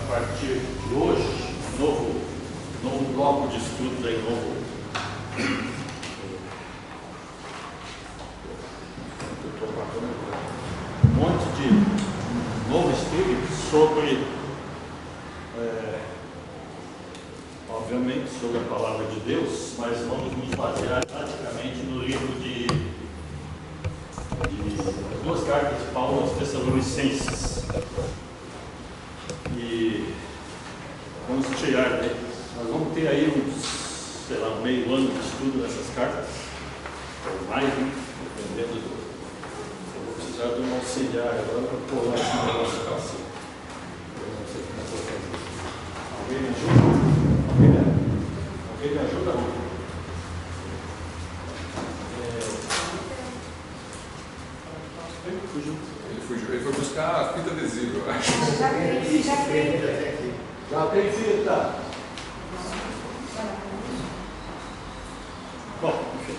partir de hoje, novo bloco de estudos aí, um monte de novo estudo sobre, obviamente, sobre a palavra de Deus, mas vamos nos basear praticamente no livro de duas cartas de Paulo aos Tessalonicenses. E vamos tirar, né? Nós vamos ter aí uns, sei lá, meio ano de estudo nessas cartas, ou mais, né? Dependendo do. Eu vou precisar de um auxiliar agora para pular esse negócio para cima. Eu não sei como é que eu vou fazer isso. Alguém me ajuda? Alguém me ajuda? Não? Ele foi buscar a fita adesiva, eu acho. Já tem fita. Bom, enfim.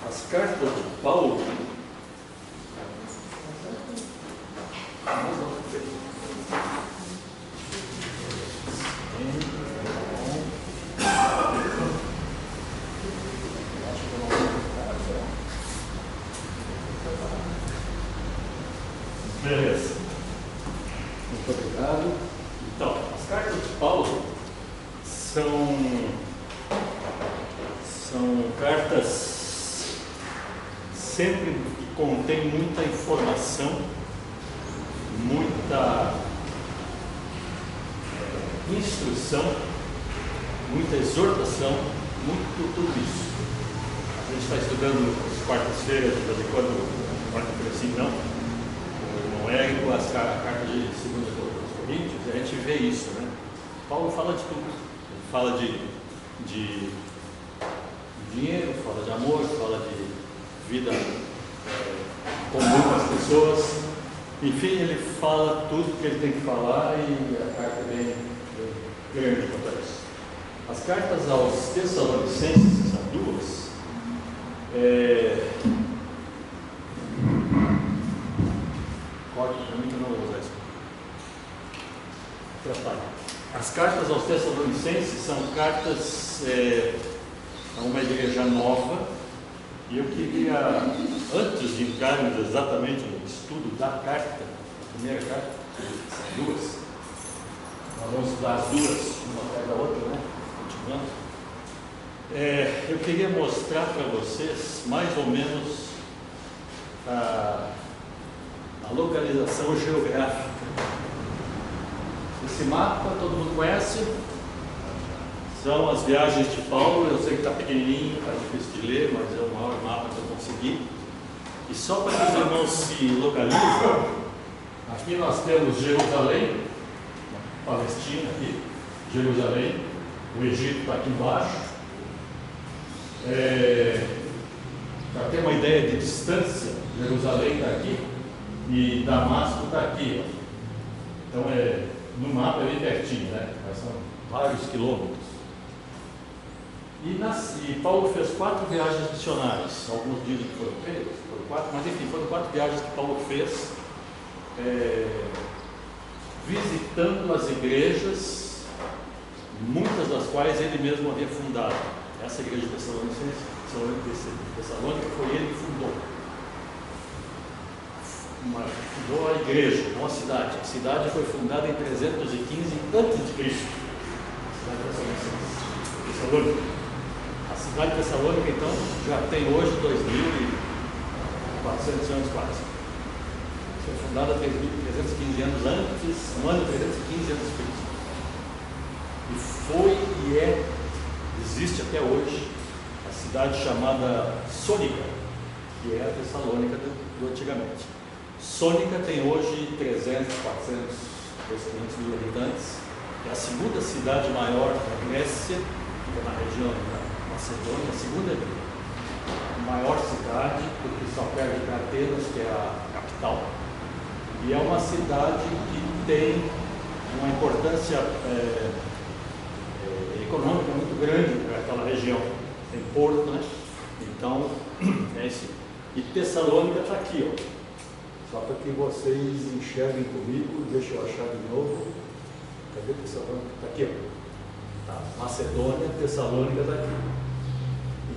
As cartas de Paulo. Beleza. Muito obrigado. Então, as cartas de Paulo são cartas sempre que contêm muita informação, muita instrução, muita exortação, muito tudo isso. A gente está estudando as quartas-feiras, de vez em quando, quarta-feira assim, não é igual a carta de 2 Coríntios, a gente vê isso, né? Paulo fala de tudo. Ele fala de dinheiro, fala de amor, fala de vida comum com as pessoas. Enfim, ele fala tudo que ele tem que falar e a carta é bem grande quanto a isso. As cartas aos Tessalonicenses, são duas. Corte para mim que eu não vou usar isso. As cartas aos Tessalonicenses são cartas a uma igreja nova, e eu queria, antes de entrarmos exatamente no estudo da carta, a primeira carta, são duas, nós vamos estudar as duas, uma atrás da outra, né? Continuando. Eu queria mostrar para vocês mais ou menos a localização geográfica. Esse mapa todo mundo conhece? São as viagens de Paulo. Eu sei que está pequenininho, está difícil de ler, mas é o maior mapa que eu consegui. E só para que os irmãos se localizem, aqui nós temos Jerusalém, Palestina aqui, Jerusalém, o Egito está aqui embaixo. Para ter uma ideia de distância, Jerusalém está aqui e Damasco está aqui, ó. Então no mapa é bem pertinho, né? Mas são vários quilômetros. E Paulo fez 4 viagens missionárias. Alguns dizem que foram 3, foram 4, mas enfim, foram 4 viagens que Paulo fez, visitando as igrejas, muitas das quais ele mesmo havia fundado. Essa igreja de Tessalônica foi ele que fundou. Fundou a igreja, não a cidade. A cidade foi fundada em 315 a.C. A cidade de Tessalônica, então, já tem hoje 2.400 anos quase. Foi fundada 315 anos antes, no ano 315 a.C. E foi e existe até hoje a cidade chamada Sônica, que é a Tessalônica do antigamente. Sônica tem hoje 300, 400, 500 mil habitantes. É a segunda cidade maior da Grécia, que é na região da Macedônia, a segunda maior cidade, porque só perde para Atenas, que é a capital. E é uma cidade que tem uma importância econômica muito grande para aquela região. Tem porto, né? Então, é isso. E Tessalônica está aqui, ó. Só para que vocês enxerguem comigo, deixa eu achar de novo. Cadê Tessalônica? Está aqui, ó. Tá. Macedônia, Tessalônica está aqui.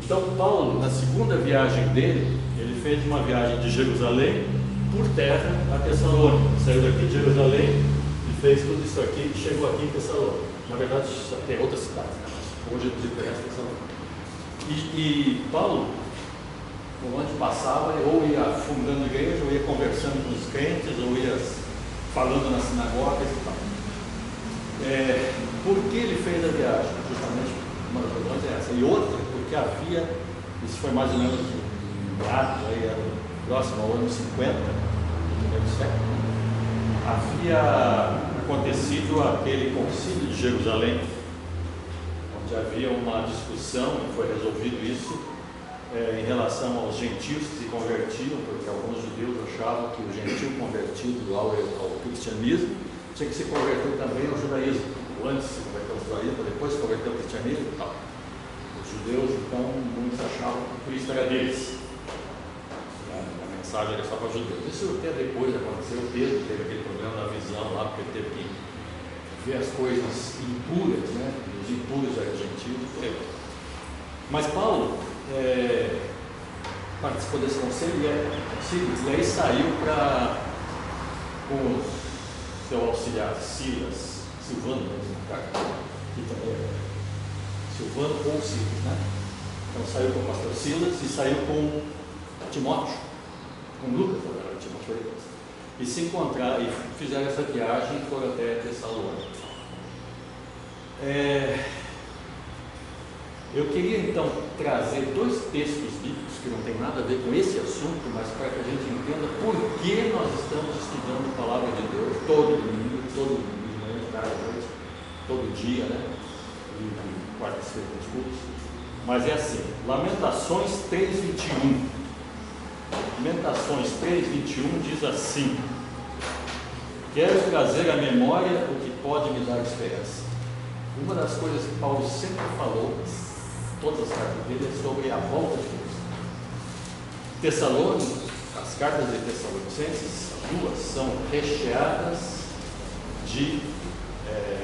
Então Paulo, na segunda viagem dele, ele fez uma viagem de Jerusalém por terra a Tessalônica. Saiu daqui de Jerusalém e fez tudo isso aqui e chegou aqui em Tessalônica. Na verdade, tem outras cidades, né? Mas hoje ele conhece Tessalônica. E Paulo, por onde passava, ou ia fundando igreja, ou ia conversando com os crentes, ou ia falando nas sinagogas e tal. Por que ele fez a viagem? Justamente uma das razões é essa. E outra, porque havia, isso foi mais ou menos em meados, aí era próximo ao ano 50, do primeiro século, havia acontecido aquele concílio de Jerusalém, onde havia uma discussão, e foi resolvido isso, em relação aos gentios que se convertiam, porque alguns judeus achavam que o gentio convertido ao cristianismo tinha que se converter também ao judaísmo. Antes se converteu ao judaísmo, depois se converteu ao cristianismo e tal. Os judeus, então, muitos achavam que Cristo era deles. A mensagem era só para os judeus. Isso até depois aconteceu. Pedro teve aquele problema na visão lá, porque ele teve que ver as coisas impuras, né? Os impuros eram gentios. Mas Paulo participou desse conselho e aí saiu com o seu auxiliar Silvano, que também é Silvano ou Silas, né? Então saiu com o pastor Silas e saiu com Timóteo, com Lucas, Timóteo, e se encontraram e fizeram essa viagem e foram até Tessalônica. Eu queria então trazer dois textos bíblicos que não tem nada a ver com esse assunto, mas para que a gente entenda por que nós estamos estudando a palavra de Deus todo domingo, de manhã, de tarde, à noite, todo dia, né? E quarta-feira nos cultos. Mas é assim, Lamentações 3:21. Lamentações 3:21 diz assim: quero trazer à memória o que pode me dar esperança. Uma das coisas que Paulo sempre falou, todas as cartas dele, é sobre a volta de Cristo. As cartas de Tessalonicenses, duas, são recheadas de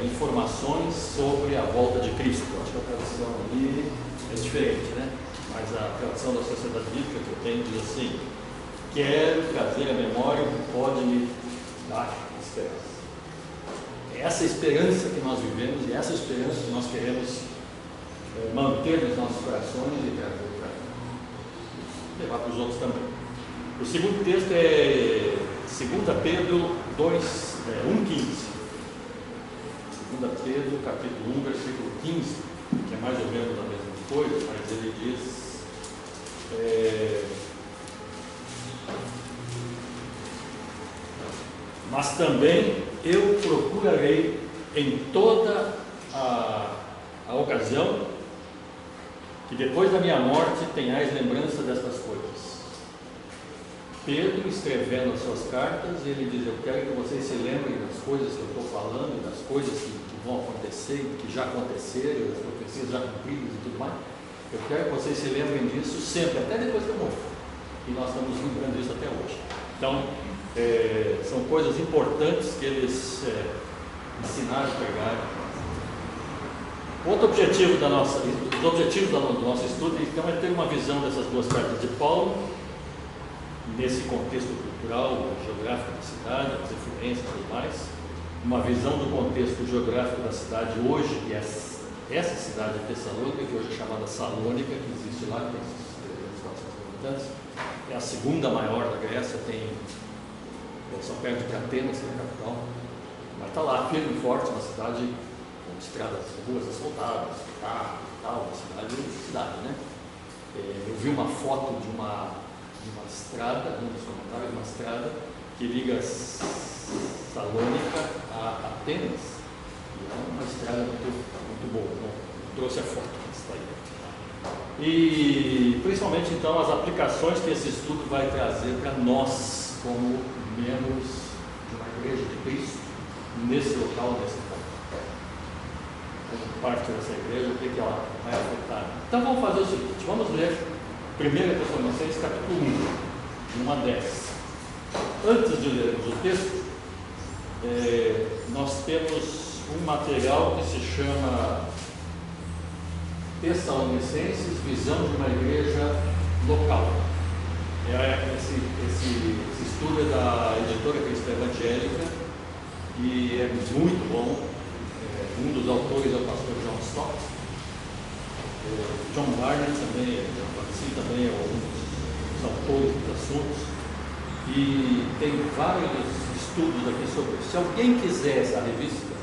informações sobre a volta de Cristo. Eu acho que a tradução ali é diferente, né? Mas a tradução da Sociedade Bíblica que eu tenho diz assim: quero trazer à memória o que pode me dar esperança. É essa esperança que nós vivemos e essa esperança que nós queremos manter nos nossos corações e levar para os outros também. O segundo texto é 2 Pedro 1,15. 2 Pedro, capítulo 1, versículo 15, que é mais ou menos a mesma coisa, mas ele diz: mas também eu procurarei em toda a ocasião que depois da minha morte tenhais lembrança destas coisas. Pedro, escrevendo as suas cartas, ele diz: eu quero que vocês se lembrem das coisas que eu estou falando, das coisas que vão acontecer, que já aconteceram, das profecias já cumpridas e tudo mais. Eu quero que vocês se lembrem disso sempre, até depois que eu morro. E nós estamos lembrando disso até hoje. Então, são coisas importantes que eles ensinaram a pregar. Outro objetivo do nosso estudo, então, é ter uma visão dessas duas cartas de Paulo, nesse contexto cultural, geográfico da cidade, as influências e tudo mais, uma visão do contexto geográfico da cidade hoje, que é essa cidade de Tessalônica, que hoje é chamada Salônica, que existe lá, que tem 400 habitantes, é a segunda maior da Grécia, só perto de Atenas, que é a capital, mas está lá, firme e forte, uma cidade com estradas, ruas asfaltadas, carro e tal, uma cidade, né? Eu vi uma foto de uma estrada, um dos comentários de uma estrada que liga Salônica a Atenas, e é uma estrada muito boa, então, trouxe a foto, está aí. E principalmente então as aplicações que esse estudo vai trazer para nós como membros de uma igreja de Cristo nesse local, nesse ponto. Como parte dessa igreja, o que ela vai afetar. Então vamos fazer o seguinte, vamos ler 1 Tessalonicenses capítulo 1, de 1 a 10. antes de lermos o texto, nós temos um material que se chama Tessalonicenses, visão de uma igreja local. Esse estudo é da editora Cristã Evangélica e é muito bom. Um dos autores é o pastor John Stott. John Barnett também é um dos autores dos assuntos. E tem vários estudos aqui sobre isso. Se alguém quiser essa revista,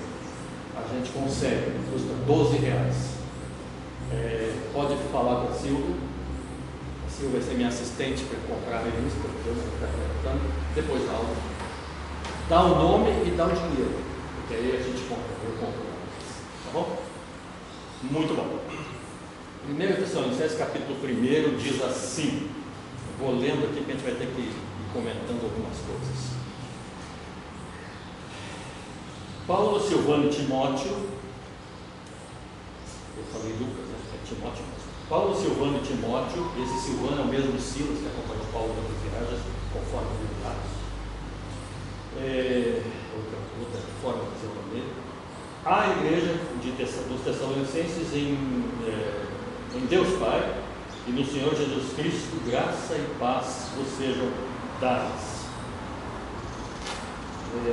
a gente consegue, custa R$12. Pode falar com a Silvia. A Silvia vai ser minha assistente para comprar a revista, porque eu não vou ficar comentando. Depois da aula, dá o nome e dá o dinheiro, porque aí a gente compra, eu compro. Tá bom? Muito bom. 1 Tessalonicenses capítulo 1 diz assim. Eu vou lendo aqui que a gente vai ter que ir comentando algumas coisas. Paulo, Silvano e Timóteo. Eu falei Lucas, né? É Timóteo. Paulo, Silvano e Timóteo. Esse Silvano é o mesmo Silas que acompanhou Paulo nas viagens, conforme o livro de Atos. Outra forma de dizer o nome dele. A igreja dos Tessalonicenses em Deus Pai e no Senhor Jesus Cristo, graça e paz vos sejam dadas.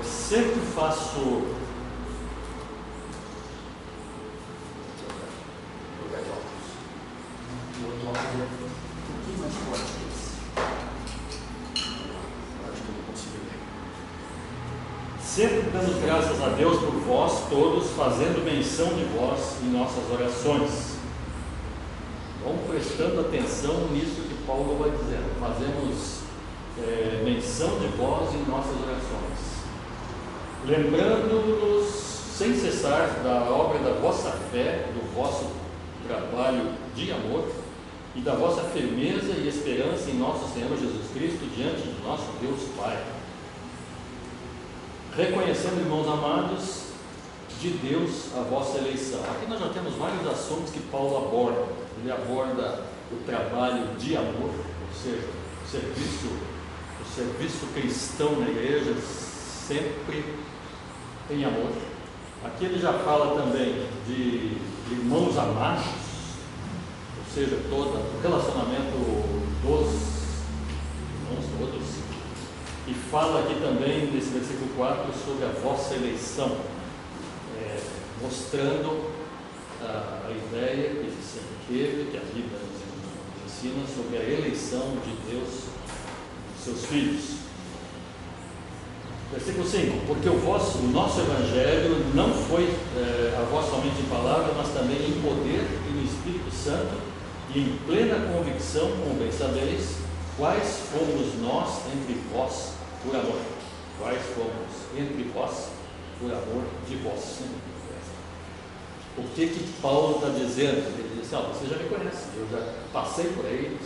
Sempre faço sempre damos graças a Deus por vós todos, fazendo menção de vós em nossas orações. Vamos prestando atenção nisso que Paulo vai dizendo. Fazemos menção de vós em nossas orações, lembrando-nos sem cessar da obra da vossa fé, do vosso trabalho de amor e da vossa firmeza e esperança em nosso Senhor Jesus Cristo diante de nosso Deus Pai. Reconhecendo, irmãos amados, de Deus a vossa eleição. Aqui nós já temos vários assuntos que Paulo aborda. Ele aborda o trabalho de amor, ou seja, o serviço cristão na igreja sempre tem amor. Aqui ele já fala também de irmãos amados, ou seja, todo o relacionamento dos irmãos todos. E fala aqui também, nesse versículo 4, sobre a vossa eleição, mostrando a ideia que ele sempre teve, que a Bíblia nos ensina, sobre a eleição de Deus dos seus filhos. Versículo 5: porque o nosso Evangelho não foi a vós somente em palavra, mas também em poder e no Espírito Santo, e em plena convicção, como bem sabeis, quais fomos nós entre vós por amor. Quais fomos entre vós por amor de vós. O que Paulo está dizendo? Ele diz assim: vocês já me conhecem, eu já passei por aí.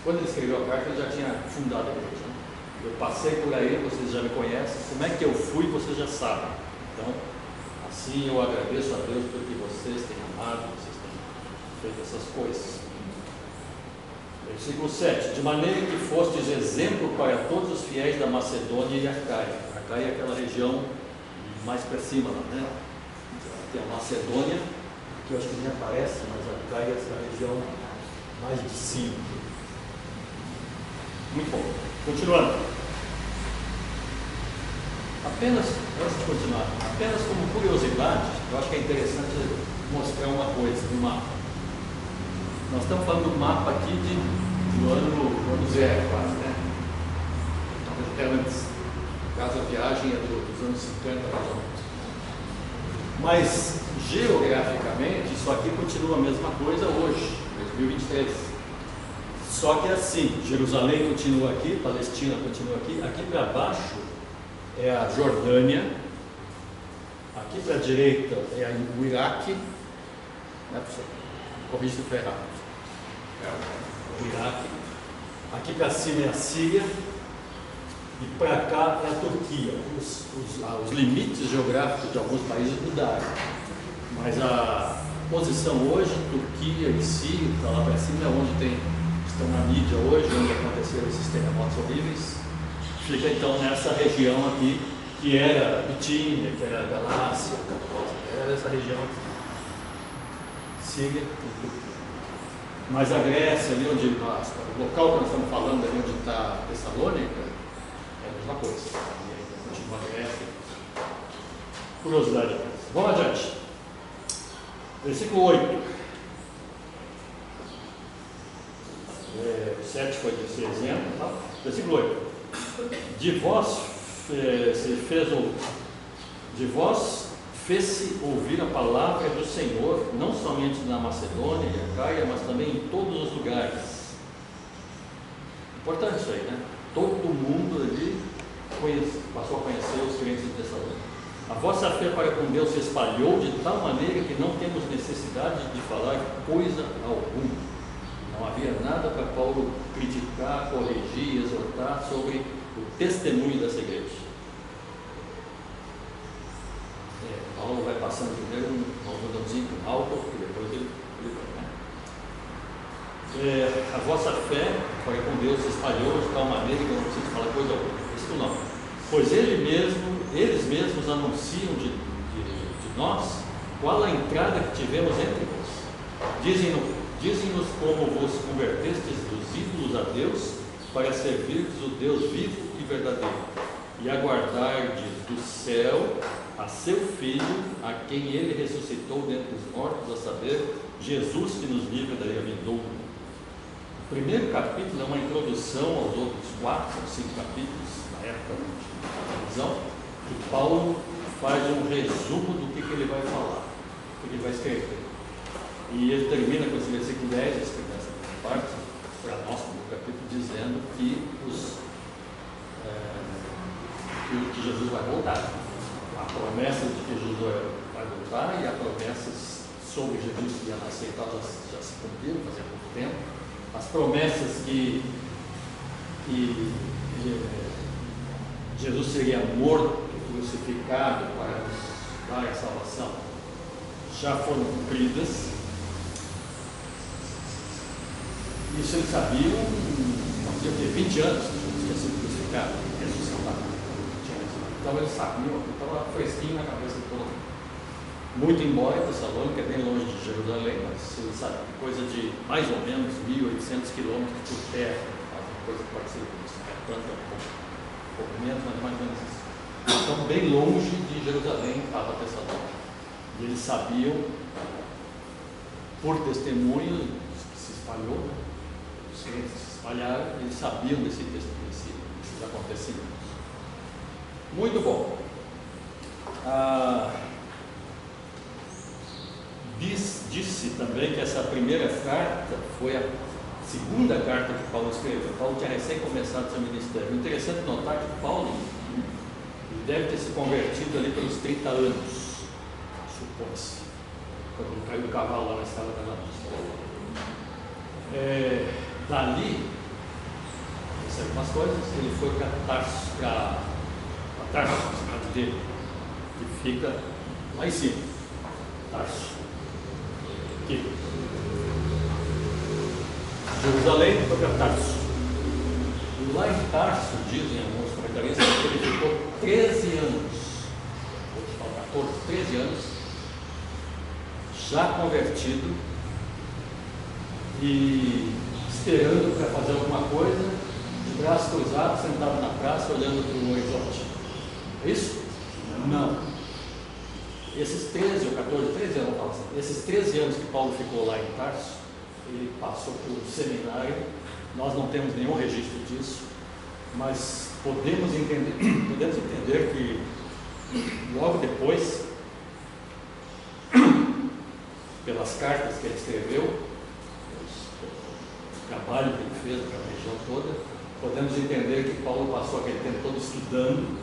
Quando ele escreveu a carta, ele já tinha fundado a igreja. Eu passei por aí, vocês já me conhecem. Como é que eu fui, vocês já sabem. Então, assim eu agradeço a Deus porque vocês têm amado, vocês têm feito essas coisas. Versículo 7: de maneira que fostes exemplo para todos os fiéis da Macedônia e Acaia. Acaia é aquela região mais para cima lá, né? Tem a Macedônia, que eu acho que nem aparece, mas a Acaia é a região mais de cima. Muito bom. Continuando. Antes de continuar, apenas como curiosidade, eu acho que é interessante mostrar uma coisa no mapa. Nós estamos falando do mapa aqui do ano zero, quase, né? Até antes. No caso, a viagem é dos anos 50, mais ou menos. Mas, geograficamente, isso aqui continua a mesma coisa hoje, 2023. Só que assim, Jerusalém continua aqui, Palestina continua aqui para baixo é a Jordânia, aqui para a direita é o Iraque, né, professor? Corrija se estiver errado. O Iraque, aqui para cima é a Síria, e para cá é a Turquia. Os limites geográficos de alguns países mudaram, mas a posição hoje, Turquia e Síria, para lá para cima é onde estão na mídia hoje, onde aconteceram esses terremotos horríveis. fica então nessa região aqui, que era Bitínia, que era Galácia, era essa região aqui. Síria. Mas a Grécia, ali onde o local que nós estamos falando, ali onde está Tessalônica, é a mesma coisa. E aí continua a Grécia. Curiosidade. Vamos adiante. Versículo 8. O 7 foi desse exemplo. Tá? Versículo 8. De vós fez-se ouvir a palavra do Senhor, não somente na Macedônia e Acaia, mas também em todos os lugares. Importante isso aí, né? Todo mundo ali passou a conhecer os crentes de Tessalônica. A vossa fé para com Deus se espalhou de tal maneira que não temos necessidade de falar coisa alguma. Não havia nada para Paulo criticar, corrigir, exortar sobre o testemunho dessa igreja. Paulo vai passando primeiro um rodãozinho com álcool, e depois ele vai. A vossa fé para com Deus se espalhou de tal maneira que não precisa falar coisa alguma. Isso não. Pois eles mesmos anunciam de nós qual a entrada que tivemos entre vós. Dizem-nos como vos convertestes dos ídolos a Deus para servirdes o Deus vivo e verdadeiro e aguardardes do céu a seu Filho, a quem ele ressuscitou dentre os mortos, a saber, Jesus que nos livra da ira vindoura. O primeiro capítulo é uma introdução aos outros 4 ou 5 capítulos, na época da visão, que Paulo faz um resumo do que ele vai falar, do que ele vai escrever. E ele termina com esse versículo 10, essa parte, para nós, no capítulo, dizendo que Jesus vai voltar. A promessa de que Jesus vai voltar e a promessas sobre Jesus que ia nascer e tal já se cumpriram, fazia muito tempo. As promessas que Jesus seria morto, crucificado para nos dar a salvação, já foram cumpridas. Isso eles sabiam, não sei o que, 20 anos que Jesus tinha sido crucificado, ressuscitado. Então eles sabiam, estava fresquinho na cabeça de todo mundo. Muito embora Tessalônica é bem longe de Jerusalém, mas eles sabem, coisa de mais ou menos 1.800 quilômetros por terra, uma coisa que pode ser isso, tanto um pouco menos, mas mais ou menos isso. Então, bem longe de Jerusalém estava Tessalônica. E eles sabiam, por testemunho que se espalhou, os crentes se espalharam, eles sabiam desses acontecimentos. Muito bom. Disse também que essa primeira carta foi a segunda carta que Paulo escreveu. Paulo tinha recém começado seu ministério. Interessante notar que Paulo deve ter se convertido ali pelos 30 anos, supõe-se, quando ele caiu do cavalo lá na estrada da Damasco. Dali, algumas coisas, ele foi para Tarso, a cidade dele, que fica lá em cima. Tarso. Aqui. Jerusalém foi para Tarso. E lá em Tarso, dizem alguns comentaristas, que ele ficou 13 anos, outros falam 14, 13 anos, já convertido e esperando para fazer alguma coisa, de braços cruzados, sentado na praça, olhando para o horizonte. É isso? Não. Esses 13 ou 14, 13 anos, assim, esses 13 anos que Paulo ficou lá em Tarso, ele passou por um seminário. Nós não temos nenhum registro disso, mas podemos entender que logo depois, pelas cartas que ele escreveu, o trabalho que ele fez para a região toda, podemos entender que Paulo passou aquele tempo todo estudando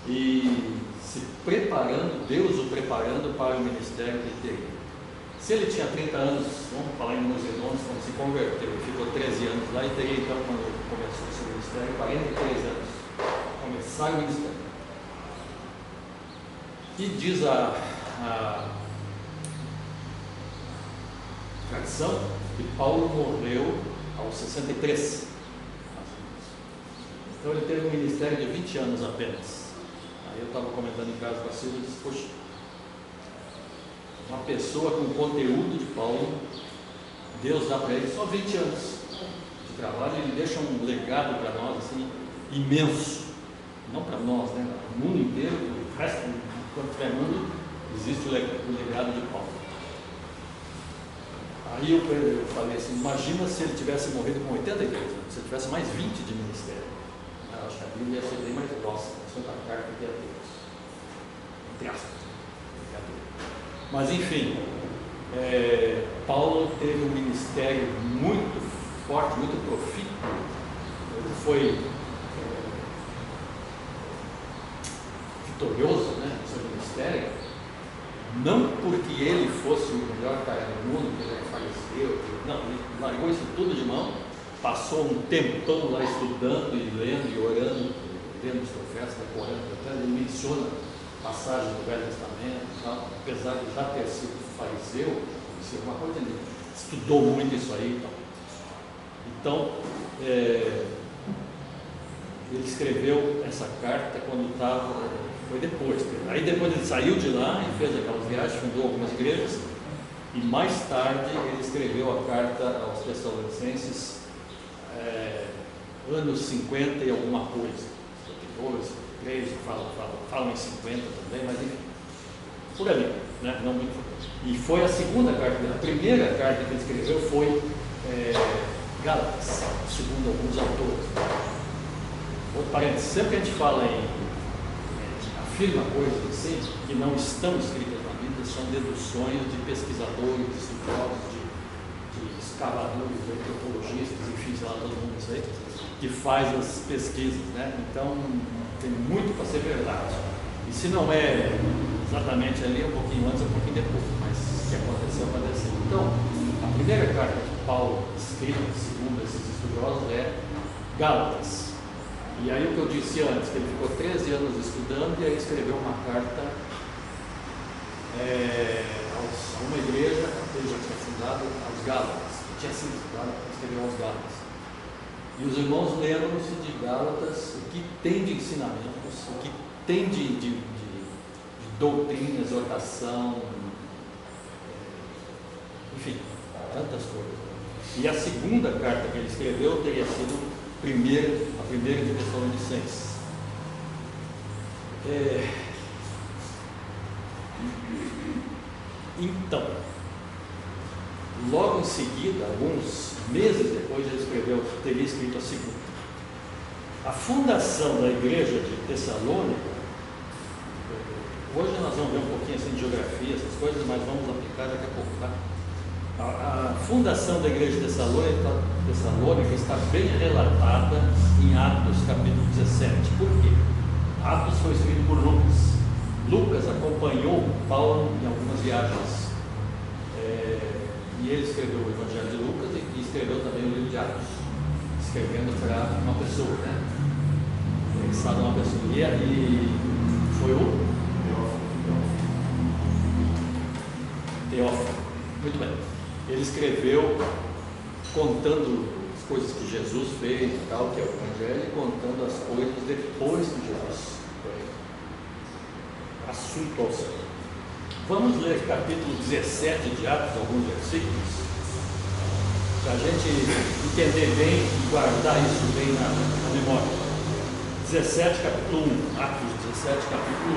e se preparando, Deus o preparando para o ministério que ele teria. Se ele tinha 30 anos, vamos falar em números redondos, quando se converteu, ele ficou 13 anos lá e teria então, quando ele começou o seu ministério, 43 anos, começar o ministério. E diz a tradição que Paulo morreu aos 63. Então ele teve um ministério de 20 anos apenas. Aí eu estava comentando em casa com a Silvia e disse, poxa, uma pessoa com o conteúdo de Paulo, Deus dá para ele só 20 anos de trabalho, ele deixa um legado para nós assim, imenso. Não para nós, né? O mundo inteiro, o resto, enquanto tiver mundo, existe o legado de Paulo. Aí eu falei assim, imagina se ele tivesse morrido com 83 anos, se ele tivesse mais 20 de ministério. Eu acho que a Bíblia ia ser bem mais grossa, a Santa Carta que ia ter. Entre aspas. Mas enfim, Paulo teve um ministério muito forte, muito profícuo. Ele foi vitorioso, né, no seu ministério, não porque ele fosse o melhor cara do mundo, que ele faleceu, não, ele largou isso tudo de mão, passou um tempão lá estudando e lendo e orando, lendo os profetas, decorando, ele menciona passagens do Velho Testamento, tá? Apesar de já ter sido fariseu, isso é uma coisa, ele estudou muito isso aí. Então, ele escreveu essa carta quando estava, foi depois. Aí depois ele saiu de lá e fez aquelas viagens, fundou algumas igrejas, e mais tarde ele escreveu a carta aos Tessalonicenses, anos 50 e alguma coisa, 52, 53, falam em 50 também, mas enfim, por ali, né? Não muito. E foi a segunda carta dele. A primeira carta que ele escreveu foi Gálatas, segundo alguns autores. Outro parênteses, sempre que a gente fala afirma coisas assim, que não estão escritas na Bíblia, são deduções de pesquisadores, de estudiosos, de escavadores, de antropologistas, enfim, sei lá, todo mundo isso aí, que faz as pesquisas, né? Então, tem muito para ser verdade. E se não é exatamente ali, um pouquinho antes, um pouquinho depois, mas o que aconteceu, aconteceu. Então, a primeira carta de Paulo, escrita, segundo esses estudiosos, é Gálatas. E aí o que eu disse antes, que ele ficou 13 anos estudando e aí escreveu uma carta a uma igreja que ele já tinha fundado, aos Gálatas, que tinha sido fundado, escreveu aos Gálatas. E os irmãos lembram-se de Gálatas, o que tem de ensinamentos, o que tem de doutrina, exortação, enfim, tantas coisas. E a segunda carta que ele escreveu teria sido a primeira de Tessalonicenses. Então, logo em seguida, alguns meses depois, ele teria escrito a segunda. A fundação da igreja de Tessalônica, hoje nós vamos ver um pouquinho assim de geografia, essas coisas, mas vamos aplicar daqui a pouco, tá? A fundação da igreja de Tessalônica está bem relatada em Atos capítulo 17. Por quê? Atos foi escrito por Lucas. Lucas acompanhou Paulo em algumas viagens. E ele escreveu o Evangelho de Lucas e escreveu também o livro de Atos, escrevendo para uma pessoa, né? Pensado uma pessoa. E foi o Teófilo. Muito bem. Ele escreveu contando as coisas que Jesus fez e tal, que é o Evangelho, e contando as coisas depois que Jesus foi assunto ao céu. Vamos ler capítulo 17 de Atos, alguns versículos, para a gente entender bem e guardar isso bem na memória. 17, capítulo 1, Atos 17, capítulo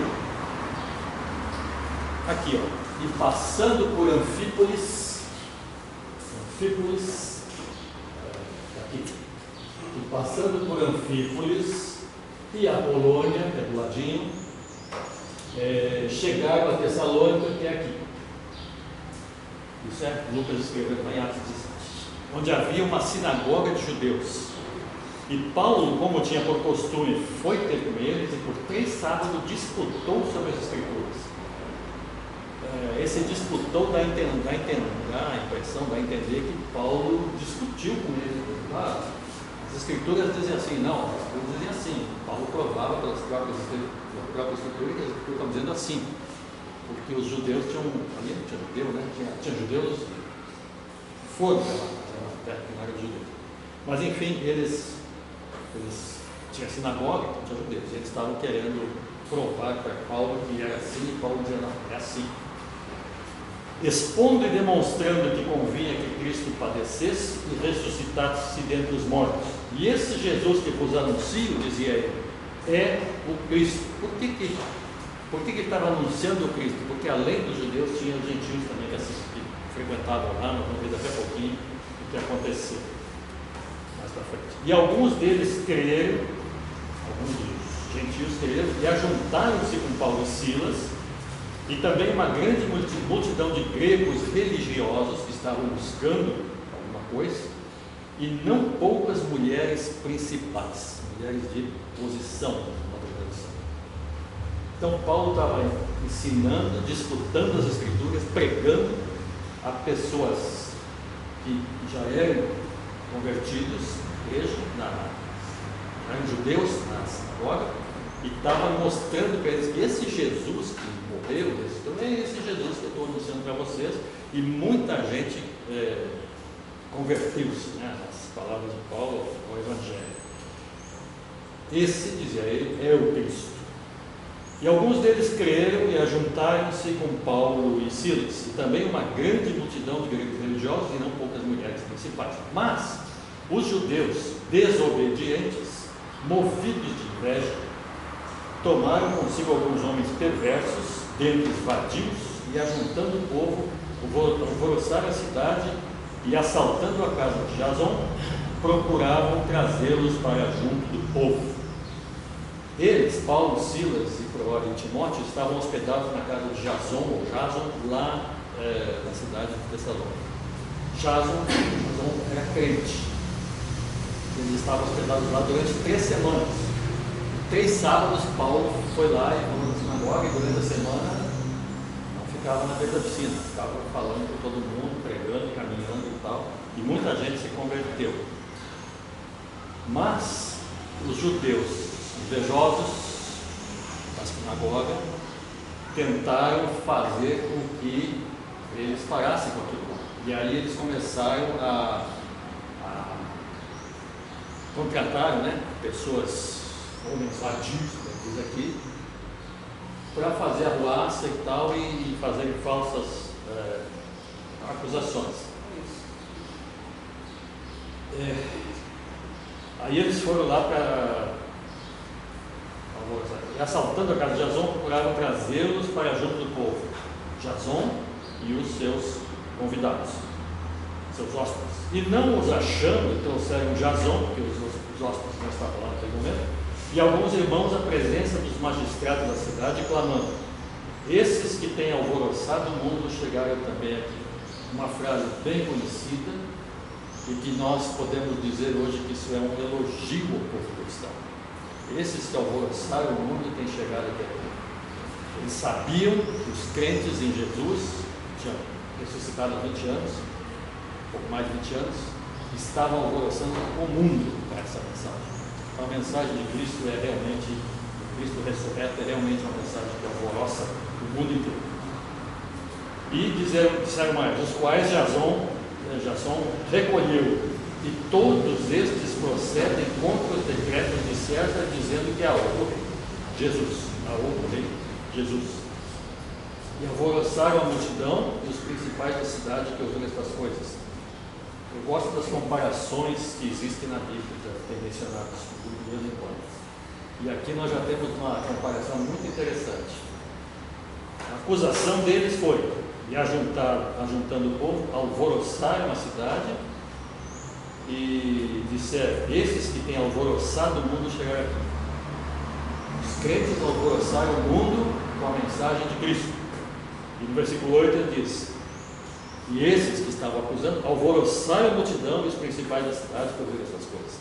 1. Aqui, ó. E passando por Anfípolis, aqui. E passando por Anfípolis e Apolônia, que é do ladinho, chegaram a Tessalônica, que é aqui. Isso é Lucas escrevendo em Atos 17, onde havia uma sinagoga de judeus. E Paulo, como tinha por costume, foi ter com eles e por 3 sábados disputou sobre as Escrituras. Esse disputou dá a impressão, dá a entender que Paulo discutiu com eles. As Escrituras dizem assim, não, as Escrituras dizem assim. Paulo provava pelas próprias Escrituras que as Escrituras estão dizendo assim, porque os judeus tinham, ali não tinha judeu, né? Tinha judeus fora da terra, que não era judeu. Mas enfim, eles tinha sinagoga, então tinha judeus. E eles estavam querendo provar para Paulo que era assim, e Paulo dizia: não, é assim. Expondo e demonstrando que convinha que Cristo padecesse e ressuscitasse dentre os mortos. E esse Jesus que vos anuncio, dizia ele, é o Cristo. Por que ele estava anunciando o Cristo? Porque além dos judeus tinha os gentios também que frequentavam lá. Nós vamos ver daqui a pouquinho o que aconteceu mais para frente. E alguns deles creram, alguns dos gentios creram e ajuntaram-se com Paulo e Silas, e também uma grande multidão de gregos religiosos que estavam buscando alguma coisa, e não poucas mulheres principais, mulheres de posição na tradição. Então Paulo estava ensinando, disputando as escrituras, pregando a pessoas que já eram convertidos, igreja, já eram judeus na sinagoga, e estava mostrando para eles que esse Jesus que morreu, é esse Jesus que eu estou anunciando para vocês, e muita gente converteu-se, né, nas palavras de Paulo, ao Evangelho. Esse, dizia ele, é o Cristo. E alguns deles creram e ajuntaram-se com Paulo e Silas, e também uma grande multidão de gregos religiosos e não poucas mulheres principais. Mas os judeus desobedientes, movidos de inveja, tomaram consigo alguns homens perversos, dentre os vadios, e ajuntando o povo, alvoroçaram a cidade e, assaltando a casa de Jason, procuravam trazê-los para junto do povo. Eles, Paulo, Silas e Timóteo, estavam hospedados na casa de Jason, lá na cidade de Tessalônica. Jason era crente. Eles estavam hospedados lá durante 3 semanas. 3 sábados, Paulo foi lá e falou na sinagoga, e durante a semana não ficava na beira da piscina, ficava falando com todo mundo, pregando, caminhando e tal, e muita gente se converteu. Mas os judeus invejosos da sinagoga tentaram fazer com que eles parassem com aquilo. E aí eles começaram a contratar, né, pessoas, homens vadios, como diz aqui, para fazer arruaça e tal, e fazerem falsas acusações. Aí eles foram lá assaltando a casa de Jason, procuraram trazê-los para junto do povo. Jason e os seus convidados, seus hóspedes. E não os achando, trouxeram Jason, porque os hóspedes não estavam lá naquele momento, e alguns irmãos à presença dos magistrados da cidade, clamando: esses que têm alvoroçado o mundo chegaram também aqui. Uma frase bem conhecida, e que nós podemos dizer hoje que isso é um elogio ao povo cristão. Esses que alvoroçaram o mundo têm chegado até aqui. Eles sabiam que os crentes em Jesus, tinham ressuscitado há 20 anos, um pouco mais de 20 anos, estavam alvoroçando o mundo para essa mensagem. Então, a mensagem de Cristo é realmente, Cristo ressurreto é realmente uma mensagem que alvoroça o mundo inteiro. E disseram mais, os quais Jason recolheu, e todos estes procedem contra os decretos de César, dizendo que há outro rei, Jesus, há outro rei, Jesus. E alvoroçaram a multidão e os principais da cidade que ouviram estas coisas. Eu gosto das comparações que existem na Bíblia, já tem mencionado de vez em quando. E aqui nós já temos uma comparação muito interessante. A acusação deles foi, e ajuntando o povo, alvoroçaram a cidade e disseram: esses que têm alvoroçado o mundo chegaram aqui. Os crentes alvoroçaram o mundo com a mensagem de Cristo. E no versículo 8 ele diz: e esses que estavam acusando alvoroçaram a multidão e os principais da cidade por ver essas coisas.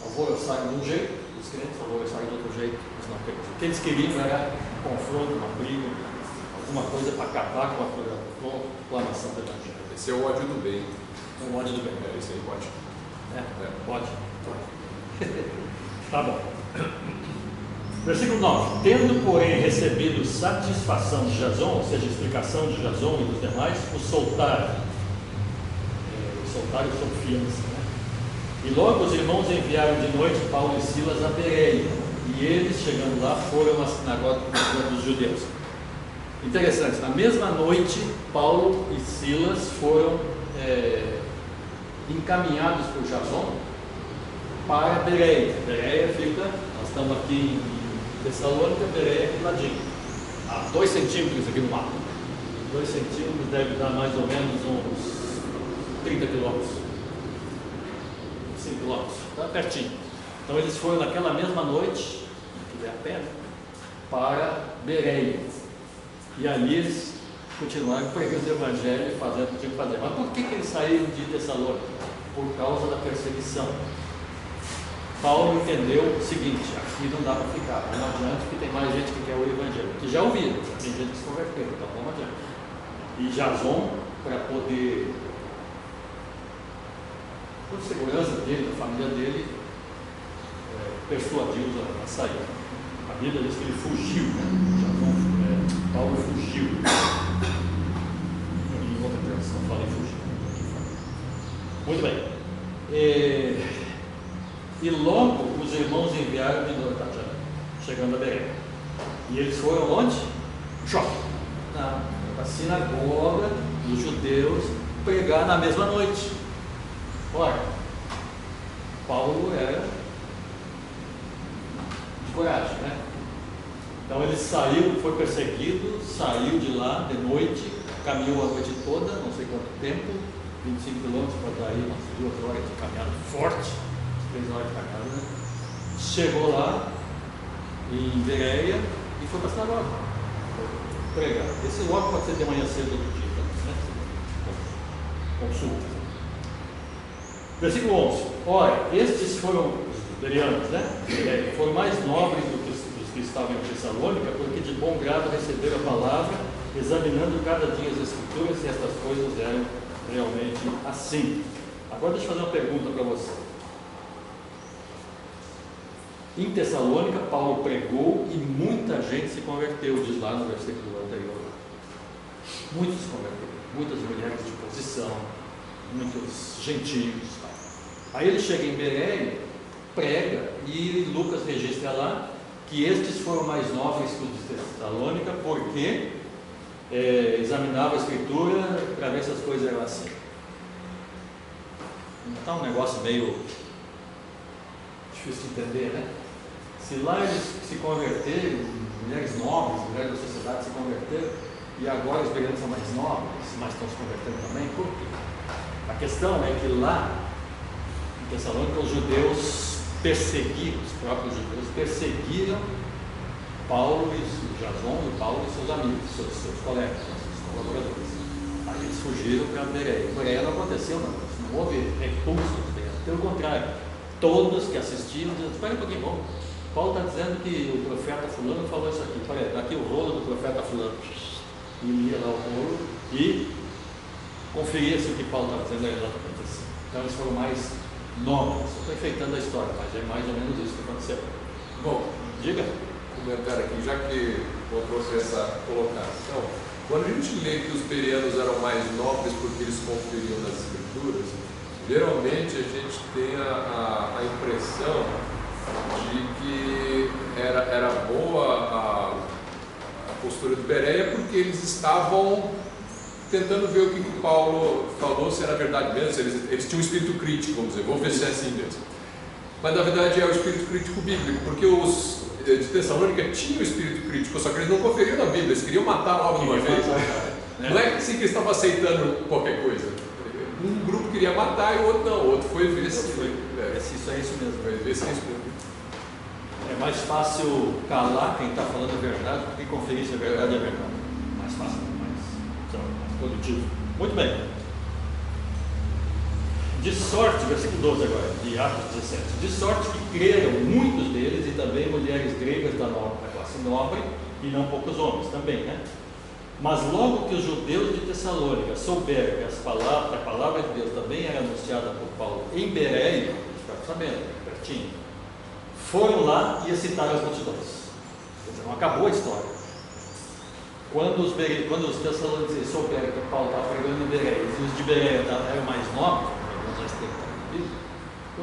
Alvoroçaram de um jeito, os crentes alvoroçaram de outro jeito, os não crentes. O que eles queriam era um confronto, uma briga, alguma coisa para acabar com a proclamação do Evangelho. Esse é o ódio do bem. É o ódio do bem. Esse aí pode. Pode. Tá bom. Versículo 9: tendo, porém, recebido satisfação de Jason, ou seja, explicação de Jason e dos demais, o soltaram. Soltaram sob fiança, né? E logo os irmãos enviaram de noite Paulo e Silas a Bereia, e eles, chegando lá, foram à sinagoga dos judeus. Interessante, na mesma noite, Paulo e Silas foram encaminhados por Jason para Bereia. Bereia fica, nós estamos aqui em Tessalônica, Bereia aqui do ladinho, a 2 centímetros aqui no mapa. 2 centímetros deve dar mais ou menos uns 30 quilômetros, 5 quilômetros, está pertinho. Então eles foram naquela mesma noite, que é a pé, para Bereia. E ali eles continuaram pregando o evangelho e fazendo o que tinham que fazer. Mas por que eles saíram de Tessalônica? Por causa da perseguição. Paulo entendeu o seguinte: aqui não dá para ficar, vamos adiante, porque tem mais gente que quer o evangelho, que já ouviram, tem gente que se converteu, então vamos adiante. E Jason, para poder, por segurança dele, da família dele, persuadiu-os a sair. A Bíblia diz que ele fugiu, né? Paulo fugiu. Em outra tradução fala em fugir. Muito bem. E logo os irmãos enviaram de noite, chegando a Bereia. E eles foram onde? Na sinagoga dos judeus, pregar na mesma noite. Ora, Paulo era de coragem, né? Então ele saiu, foi perseguido, saiu de lá de noite, caminhou a noite toda, não sei quanto tempo, 25 quilômetros para daí, umas 2 horas de caminhada forte, 3 horas de caminhada, né? Chegou lá em Bereia e foi para a sinagoga pregar. Esse logo pode ser de manhã cedo do dia, né? Consulta. Versículo 11. Ora, estes foram os bereanos, né? Foram mais nobres do que os que estavam em Tessalônica, porque de bom grado receberam a palavra, examinando cada dia as Escrituras, se estas coisas eram realmente assim. Agora deixa eu fazer uma pergunta para você. Em Tessalônica, Paulo pregou e muita gente se converteu, diz lá no versículo anterior. Muitos se converteram, muitas mulheres de posição, muitos gentios. Aí ele chega em Bereia, prega, e Lucas registra lá que estes foram mais nobres que os de Tessalônica, porque examinava a Escritura para ver se as coisas eram assim. Não está um negócio meio difícil de entender, né? Se lá eles se converteram, mulheres nobres, mulheres da sociedade se converteram, e agora os bereanos são mais nobres, mas estão se convertendo também, por quê? A questão é que lá em Tessalônica os judeus perseguiram, os próprios judeus perseguiram Paulo e Jason, e Paulo e seus amigos, seus colegas, seus colaboradores. Aí eles fugiram para Bereia. Bereia não aconteceu, não houve repulso, pelo contrário, todos que assistiam diziam: espera um pouquinho, bom, Paulo está dizendo que o profeta fulano falou isso aqui, olha, está aqui o rolo do profeta fulano, e lia lá o rolo e conferia se o que Paulo está dizendo é exatamente assim. Então eles foram mais nobres. Eu estou enfeitando a história, mas é mais ou menos isso que aconteceu. Bom, diga. Comentário aqui, já que eu trouxe essa colocação, quando a gente lê que os bereanos eram mais nobres porque eles conferiam nas Escrituras, geralmente a gente tem a impressão de que era boa a postura de Bereia porque eles estavam tentando ver o que Paulo falou, se era verdade mesmo, se eles tinham um espírito crítico, vamos dizer, vamos ver se é assim mesmo. Mas na verdade é o espírito crítico bíblico, porque os de Tessalônica tinham o espírito crítico, só que eles não conferiam na Bíblia, eles queriam matar logo de uma vez. Não é assim que eles estavam aceitando qualquer coisa. Um grupo queria matar e o outro não, o outro foi ver se isso é isso mesmo. Foi ver se é isso mesmo. É mais fácil calar quem está falando a verdade do que conferir se a verdade é verdade. Mais fácil, mais produtivo. Muito bem. De sorte, versículo 12 agora, de Atos 17. De sorte que creram muitos deles e também mulheres gregas da classe nobre e não poucos homens também, né? Mas logo que os judeus de Tessalônica souberam que a palavra de Deus também era anunciada por Paulo em Bereia, ficaram sabendo, pertinho, foram lá e excitaram as multidões. Quer dizer, não acabou a história. Quando os tessalonicenses souberam que Paulo estava pregando em Bereia e os de Bereia eram mais nobres,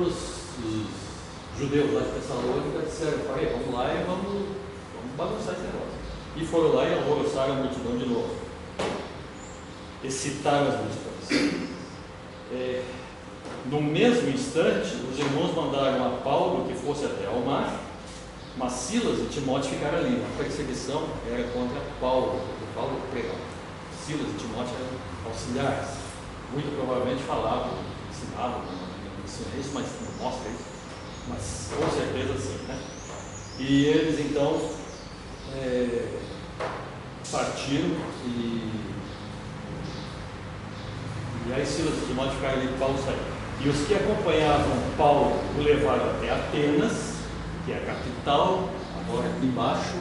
os judeus lá de Tessalônica disseram: pai, vamos lá e vamos bagunçar esse negócio. E foram lá e alvoroçaram a multidão de novo, excitaram as multidões. No mesmo instante, os irmãos mandaram a Paulo que fosse até ao mar, mas Silas e Timóteo ficaram ali. A perseguição era contra Paulo, porque Paulo pregava. Silas e Timóteo eram auxiliares, muito provavelmente falavam, ensinavam, não ensina isso, mas não mostra isso, mas com certeza sim, né? E eles então partiram e aí Silas e Timóteo ficaram ali, Paulo saiu. E os que acompanhavam Paulo o levaram até Atenas, que é a capital, agora aqui embaixo,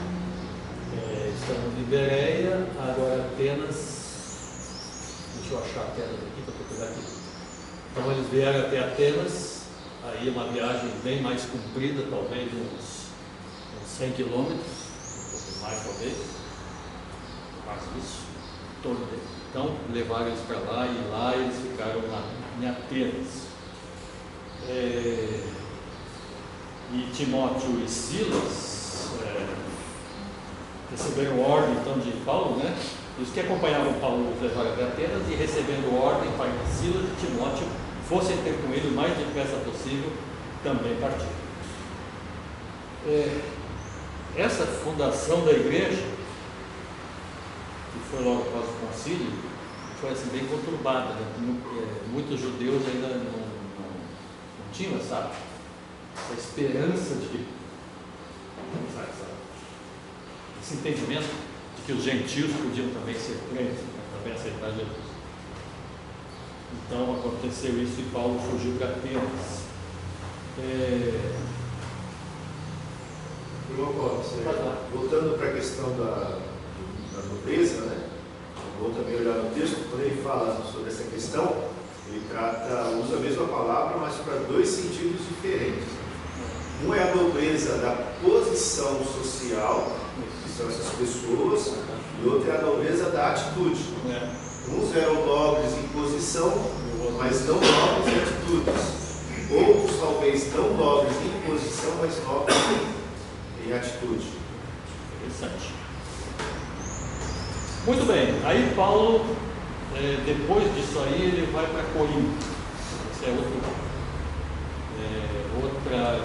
estamos em Bereia, agora Atenas, deixa eu achar Atenas aqui para eu pegar aqui. Então eles vieram até Atenas, aí uma viagem bem mais comprida, talvez uns 100 quilômetros, um pouco mais talvez, mais isso, em torno dele. Então levaram eles para lá e lá eles ficaram em Atenas. E Timóteo e Silas receberam ordem então de Paulo, né? E os que acompanhavam Paulo levaram até Atenas e recebendo ordem para que Silas e Timóteo fossem ter com ele o mais depressa possível, também partiram. Essa fundação da igreja, que foi logo após o concílio, foi assim bem conturbada, né? Muitos judeus ainda não tinham essa esperança de que, esse entendimento de que os gentios podiam também ser crentes, né? Também aceitar Jesus. Então aconteceu isso e Paulo fugiu para Atenas. Voltando para a questão da nobreza, né? Vou também olhar no texto, quando ele fala sobre essa questão, ele usa a mesma palavra, mas para dois sentidos diferentes. Um é a nobreza da posição social, que são essas pessoas, e outro é a nobreza da atitude. Uns eram nobres em posição, mas não nobres em atitudes. Outros talvez não nobres em posição, mas nobres em atitude. Interessante. Muito bem, aí Paulo, depois disso aí, ele vai para Corinto. Essa é outra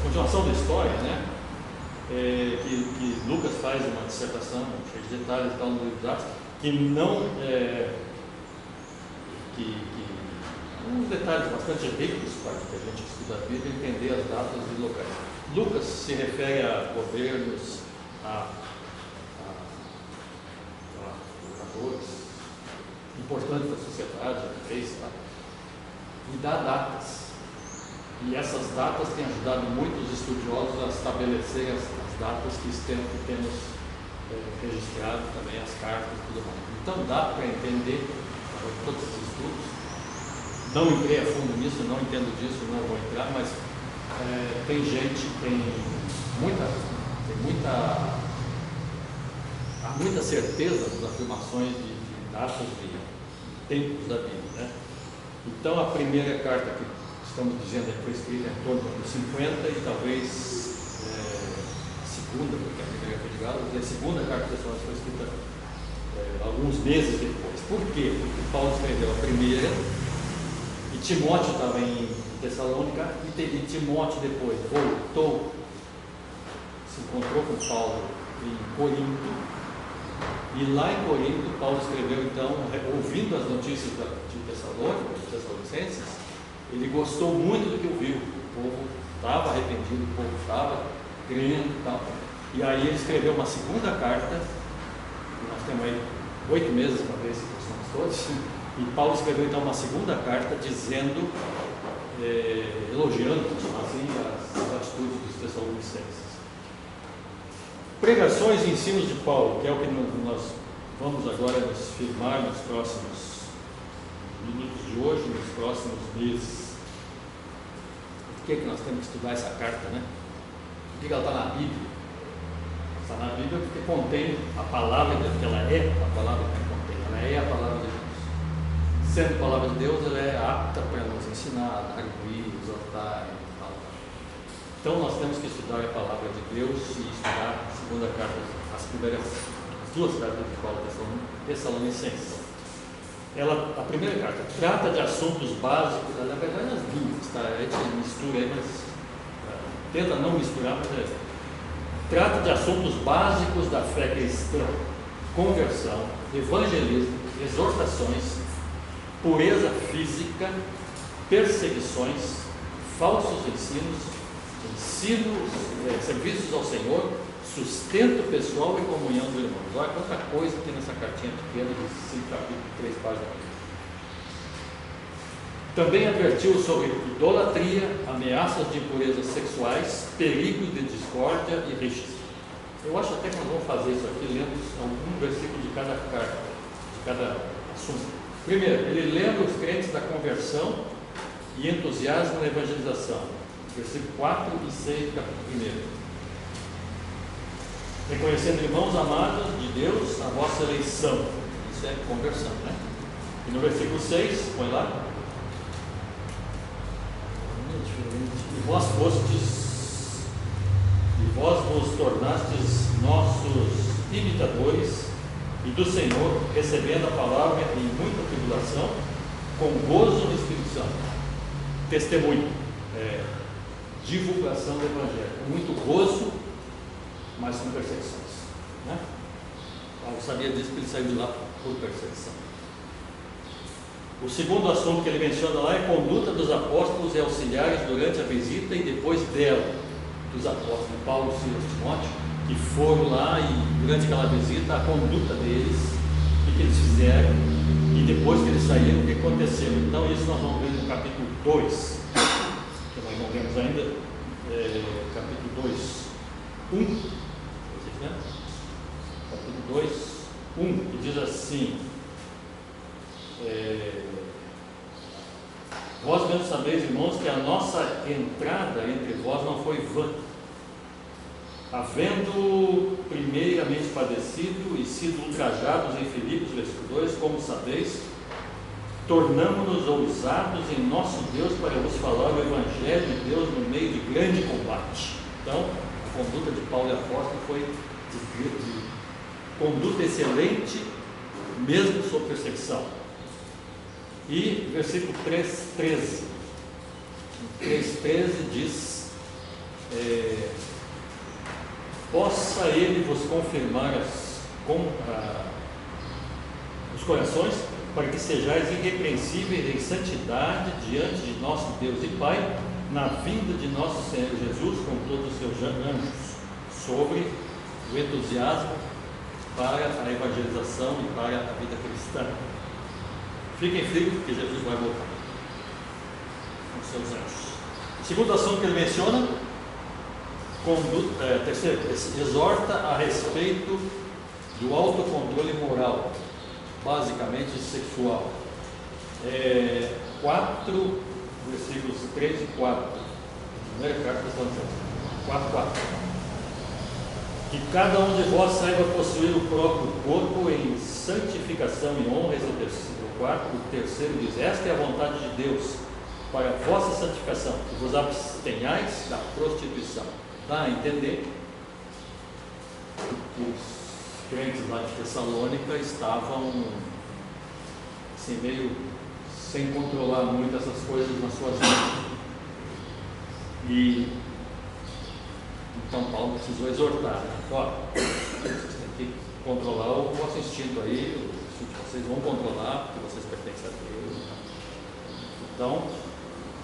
continuação da história, né? Que Lucas faz uma dissertação cheia de detalhes e tal no livro dos Atos, que não uns detalhes bastante ricos para que a gente estuda a Bíblia e entender as datas e locais. Lucas se refere a governos, a governadores importantes da sociedade, reis, tá? E dá datas. E essas datas têm ajudado muitos estudiosos a estabelecer as datas que temos registrado também, as cartas e tudo mais. Então dá para entender todos esses estudos. Não entrei a fundo nisso, não entendo disso, não vou entrar, mas tem há muita certeza das afirmações de datas de tempos da Bíblia, né? Então a primeira carta que estamos dizendo que foi escrita em torno dos 50 e talvez a segunda, porque a primeira foi de Gálatas, e a segunda carta de Tessalônica foi escrita alguns meses depois. Por quê? Porque Paulo escreveu a primeira e Timóteo estava em Tessalônica e Timóteo depois voltou, se encontrou com Paulo em Corinto, e lá em Corinto Paulo escreveu então, ouvindo as notícias de Tessalônica, dos Tessalonicenses, ele gostou muito do que ouviu. O povo estava arrependido, o povo estava crendo e tal. E aí ele escreveu uma segunda carta, nós temos aí 8 meses para ver se gostamos todos, e Paulo escreveu então uma segunda carta dizendo, elogiando assim, as atitudes dos Tessalonicenses. Pregações e ensinos de Paulo, que é o que nós vamos agora nos firmar nos próximos minutos de hoje, nos próximos meses. Por que nós temos que estudar essa carta, né? Por que ela está na Bíblia? Está na Bíblia porque contém a palavra de Deus, porque ela é a palavra que contém, ela é a palavra de Deus. sendo a palavra de Deus, ela é apta para nos ensinar, arguir, exortar e tal. Então nós temos que estudar a palavra de Deus e estudar a segunda carta, as duas cartas de Paulo Tessalonicenses. A primeira carta trata de assuntos básicos, na verdade as duas, tá? A gente mistura aí, mas tenta não misturar, mas trata de assuntos básicos da fé cristã: conversão, evangelismo, exortações, pureza física, perseguições, falsos ensinos, serviços ao Senhor, sustento pessoal e comunhão dos irmãos. Olha quanta coisa tem nessa cartinha pequena de 5 capítulos, 3 páginas. Também advertiu sobre idolatria, ameaças de impurezas sexuais, perigos de discórdia e rixas. Eu acho até que nós vamos fazer isso aqui lendo algum versículo de cada carta, de cada assunto. Primeiro, ele lembra os crentes da conversão e entusiasmo na evangelização. Versículo 4 e 6 do capítulo 1. Reconhecendo, irmãos amados de Deus, a vossa eleição. Isso é conversão, né? E no versículo 6, põe lá. E vós vos tornastes nossos imitadores e do Senhor, recebendo a palavra em muita tribulação, com gozo no Espírito Santo. Testemunho, divulgação do Evangelho, com muito gozo, mas com perseguições, né? Paulo sabia disso porque ele saiu de lá por perseguição. O segundo assunto que ele menciona lá é a conduta dos apóstolos e auxiliares durante a visita e depois dela, dos apóstolos Paulo, Silas e Timóteo, que foram lá e durante aquela visita, a conduta deles, o que eles fizeram, e depois que eles saíram, o que aconteceu. Então isso nós vamos ver no capítulo 2, que nós não vemos ainda, capítulo 2, 1, vocês lembram? Capítulo 2, 1, que diz assim: vós mesmos sabeis, irmãos, que a nossa entrada entre vós não foi vã, havendo primeiramente padecido e sido ultrajados em Filipos, versículo 2, como sabeis, tornamo-nos ousados em nosso Deus para vos falar o Evangelho de Deus no meio de grande combate. Então, a conduta de Paulo e apóstolo foi de conduta excelente, mesmo sob perseguição. E versículo 3:13 diz: possa ele vos confirmar os corações, para que sejais irrepreensíveis em santidade diante de nosso Deus e Pai, na vinda de nosso Senhor Jesus com todos os seus anjos, sobre o entusiasmo para a evangelização e para a vida cristã. Fiquem firmes, porque Jesus vai voltar com seus anjos. O segundo assunto que ele menciona, terceiro, exorta a respeito do autocontrole moral, basicamente sexual. 4, versículos 3 e 4. Primeira carta de Tessalonicenses, 4:4. Que cada um de vós saiba possuir o próprio corpo em santificação e honra. Esse é o versículo 4. O terceiro diz: esta é a vontade de Deus para a vossa santificação, que vos abstenhais da prostituição. Dá a entender que os crentes lá de Tessalônica estavam assim, meio sem controlar muito essas coisas nas suas vidas. E então Paulo precisou exortar, né? Ó, vocês têm que controlar o vosso instinto aí, vocês vão controlar porque vocês pertencem a Deus. Então,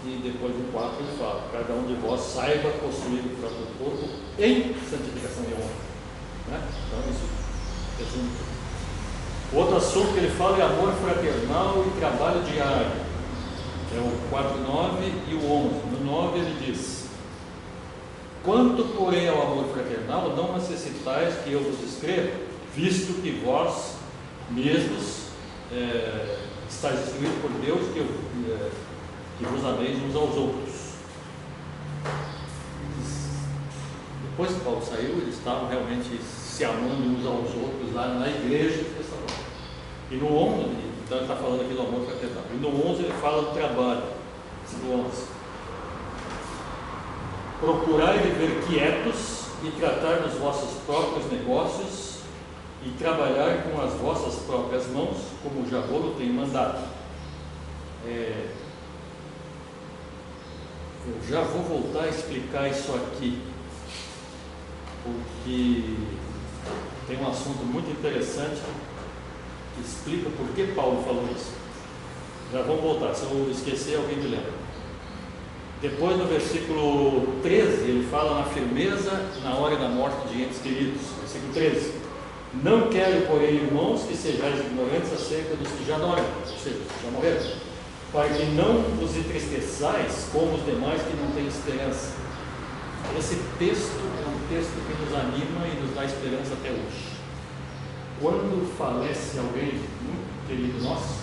e depois do 4 ele fala: cada um de vós saiba possuir o próprio corpo em santificação e honra, né? Então isso resume tudo. Outro assunto que ele fala é amor fraternal e trabalho diário. É o 4:9 e o 11. No 9 ele diz: quanto, porém, ao amor fraternal, não necessitais que eu vos escreva, visto que vós mesmos estáis instruídos por Deus, que vos ameis uns aos outros. Depois que Paulo saiu, eles estavam realmente se amando uns aos outros lá na igreja de Tessalônica. E no 11, Então ele está falando aqui do amor fraternal. E no 11 ele fala do trabalho. No 11. Procurai viver quietos e tratar dos vossos próprios negócios e trabalhar com as vossas próprias mãos, como o Jabolo tem mandado. Eu já vou voltar a explicar isso aqui, porque tem um assunto muito interessante que explica por que Paulo falou isso. Já vamos voltar, se eu esquecer, alguém me lembra. Depois, no versículo 13, ele fala na firmeza na hora da morte de entes queridos. Versículo 13: não quero, porém, irmãos, que sejais ignorantes acerca dos que já dormem, ou seja, já morreram, para que não vos entristeçais como os demais que não têm esperança. Esse texto é um texto que nos anima e nos dá esperança até hoje. Quando falece alguém muito querido nosso,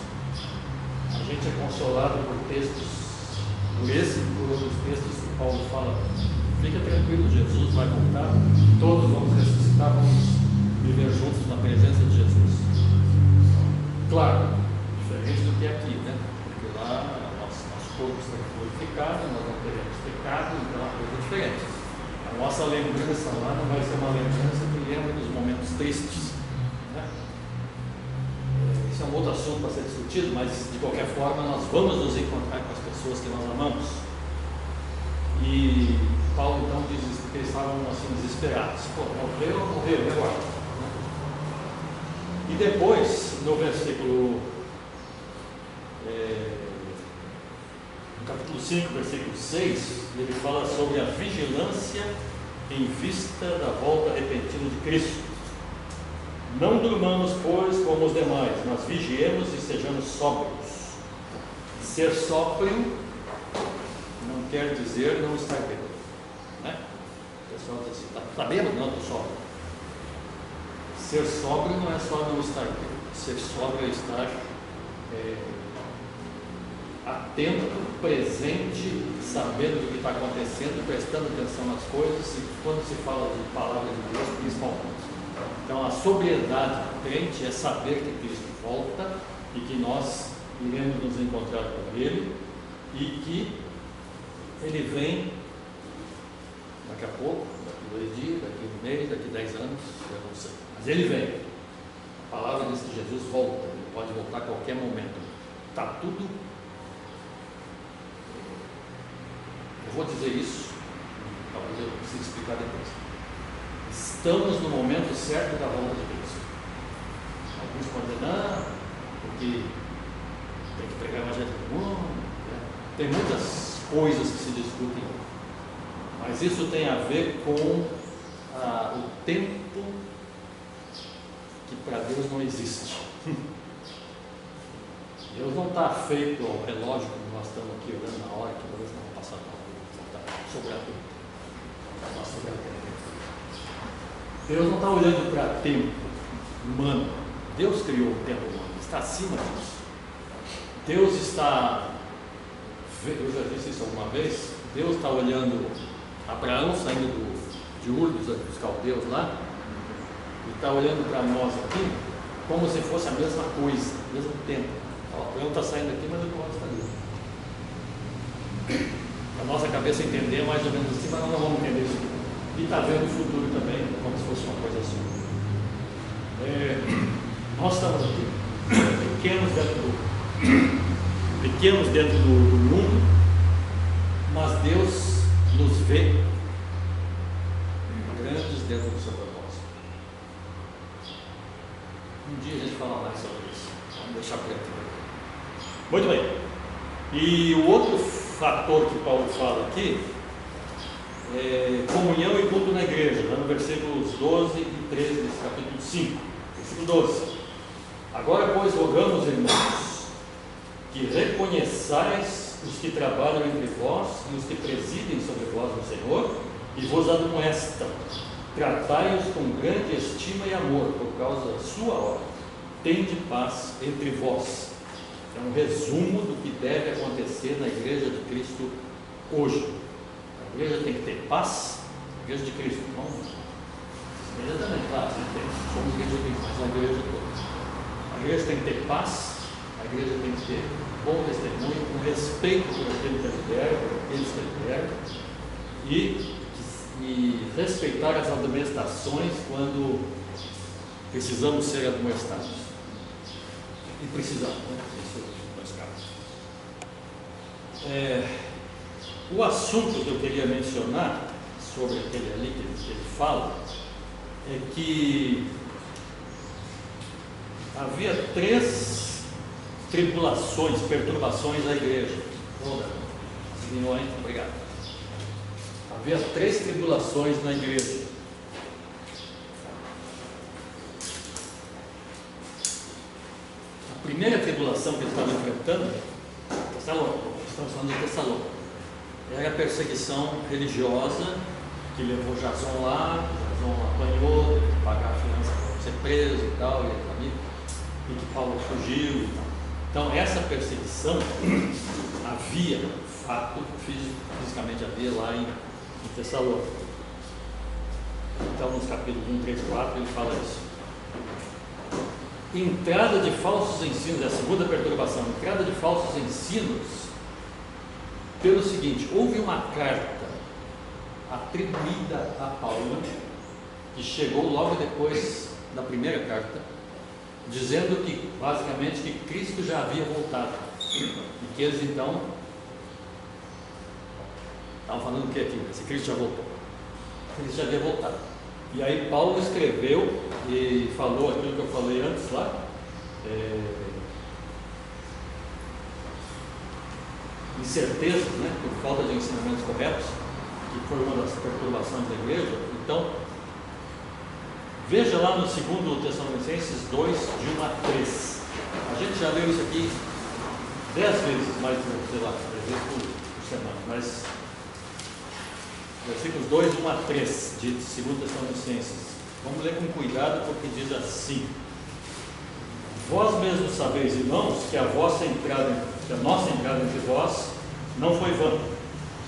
a gente é consolado por textos, por esse e por outros textos que Paulo fala: fica tranquilo, Jesus vai voltar, todos vamos ressuscitar, vamos viver juntos na presença de Jesus. Claro, diferente do que aqui, né? Porque lá nosso corpo está glorificado, nós não teremos pecado, então é uma coisa diferente. A nossa lembrança lá não vai ser uma lembrança que lembra dos momentos tristes, né? Isso é um outro assunto para ser discutido, mas de qualquer forma nós vamos nos encontrar com as pessoas que nós amamos. E Paulo então diz isso, porque eles estavam assim desesperados. Pô, morreu, e agora? E depois, no versículo, no capítulo 5, versículo 6, ele fala sobre a vigilância em vista da volta repentina de Cristo. Não durmamos, pois, como os demais, mas vigiemos e sejamos sóbrios. Ser sóbrio não quer dizer não estar bêbado, né? O pessoal diz assim: está bêbado? Não, estou sóbrio. Ser sóbrio não é só não estar bêbado. Ser sóbrio é estar atento, presente, sabendo do que está acontecendo, prestando atenção nas coisas, e quando se fala de palavra de Deus, principalmente. Então a sobriedade do crente é saber que Cristo volta e que nós iremos nos encontrar com Ele e que Ele vem daqui a pouco, daqui 2 dias, daqui 1 mês, daqui 10 anos, eu não sei, mas Ele vem. A palavra diz que Jesus volta, Ele pode voltar a qualquer momento. Está tudo. Eu vou dizer isso, talvez eu precise explicar depois. Estamos no momento certo da volta de Cristo. Alguns podem dizer: não, porque tem que pregar o evangelho do mundo, né? Tem muitas coisas que se discutem, mas isso tem a ver com o tempo que para Deus não existe. Deus não está feito ao relógio como nós estamos aqui olhando na hora que Deus não vai passar sobre a tempo. Nós sobre a tempo. Deus não está olhando para tempo humano. Deus criou o tempo humano, está acima disso. Deus está, eu já disse isso alguma vez, Deus está olhando Abraão saindo de Ur dos caldeus lá, e está olhando para nós aqui como se fosse a mesma coisa, ao mesmo tempo. Abraão está saindo aqui, mas o outro está ali. A nossa cabeça entender mais ou menos assim, mas nós não vamos entender isso. E está vendo o futuro também, como se fosse uma coisa assim. Nós estamos aqui, pequenos dentro do mundo, mas Deus nos vê grandes dentro do seu propósito. Um dia a gente fala mais sobre isso, vamos deixar por aqui. Muito bem. E o outro fator que Paulo fala aqui é comunhão e culto na igreja, lá no versículos 12 e 13 desse capítulo 5. Versículo 12: agora, pois, rogamos, irmãos, que reconheçais os que trabalham entre vós e os que presidem sobre vós no Senhor e vos admoestam. Tratai-os com grande estima e amor por causa da sua obra. Tende paz entre vós. É um resumo do que deve acontecer na igreja de Cristo hoje. A igreja tem que ter paz, a igreja de Cristo, não? A igreja também, claro, somos igreja de Cristo, mas a igreja toda. A igreja tem que ter paz, a A igreja tem que ter bom testemunho, com respeito por aquele que lidera, por aqueles que lideram, e respeitar as admoestações quando precisamos ser admoestados. E precisamos, né? Isso é dois casos. O assunto que eu queria mencionar sobre aquele ali que ele fala é que havia 3 tribulações, perturbações da igreja. Obrigado. Havia 3 tribulações na igreja. A primeira tribulação que eles estavam enfrentando, estamos falando de Tessalônica, era a perseguição religiosa que levou Jason lá. Jason apanhou, teve que pagar a fiança para ser preso e tal, e que Paulo fugiu e tal. Então, essa perseguição havia, de fato, fisicamente havia lá em Tessalônica. Então, nos capítulos 1, 3, 4, ele fala isso. Entrada de falsos ensinos, é a segunda perturbação, entrada de falsos ensinos, pelo seguinte: houve uma carta atribuída a Paulo, que chegou logo depois da primeira carta, dizendo que, basicamente, que Cristo já havia voltado, e que eles então estavam falando o que aqui? Se Cristo já voltou, Cristo já havia voltado. E aí Paulo escreveu e falou aquilo que eu falei antes lá, incertezas, né, por falta de ensinamentos corretos, que foi uma das perturbações da igreja. Então, veja lá no 2 Tessalonicenses 2, de 1 a 3. A gente já leu isso aqui 10 vezes, mais, sei lá, 10 vezes por semana, mas versículos 2, 1 a 3 de 2 Tessalonicenses. Vamos ler com cuidado, porque diz assim: vós mesmos sabeis, irmãos, que a nossa entrada entre vós não foi vã,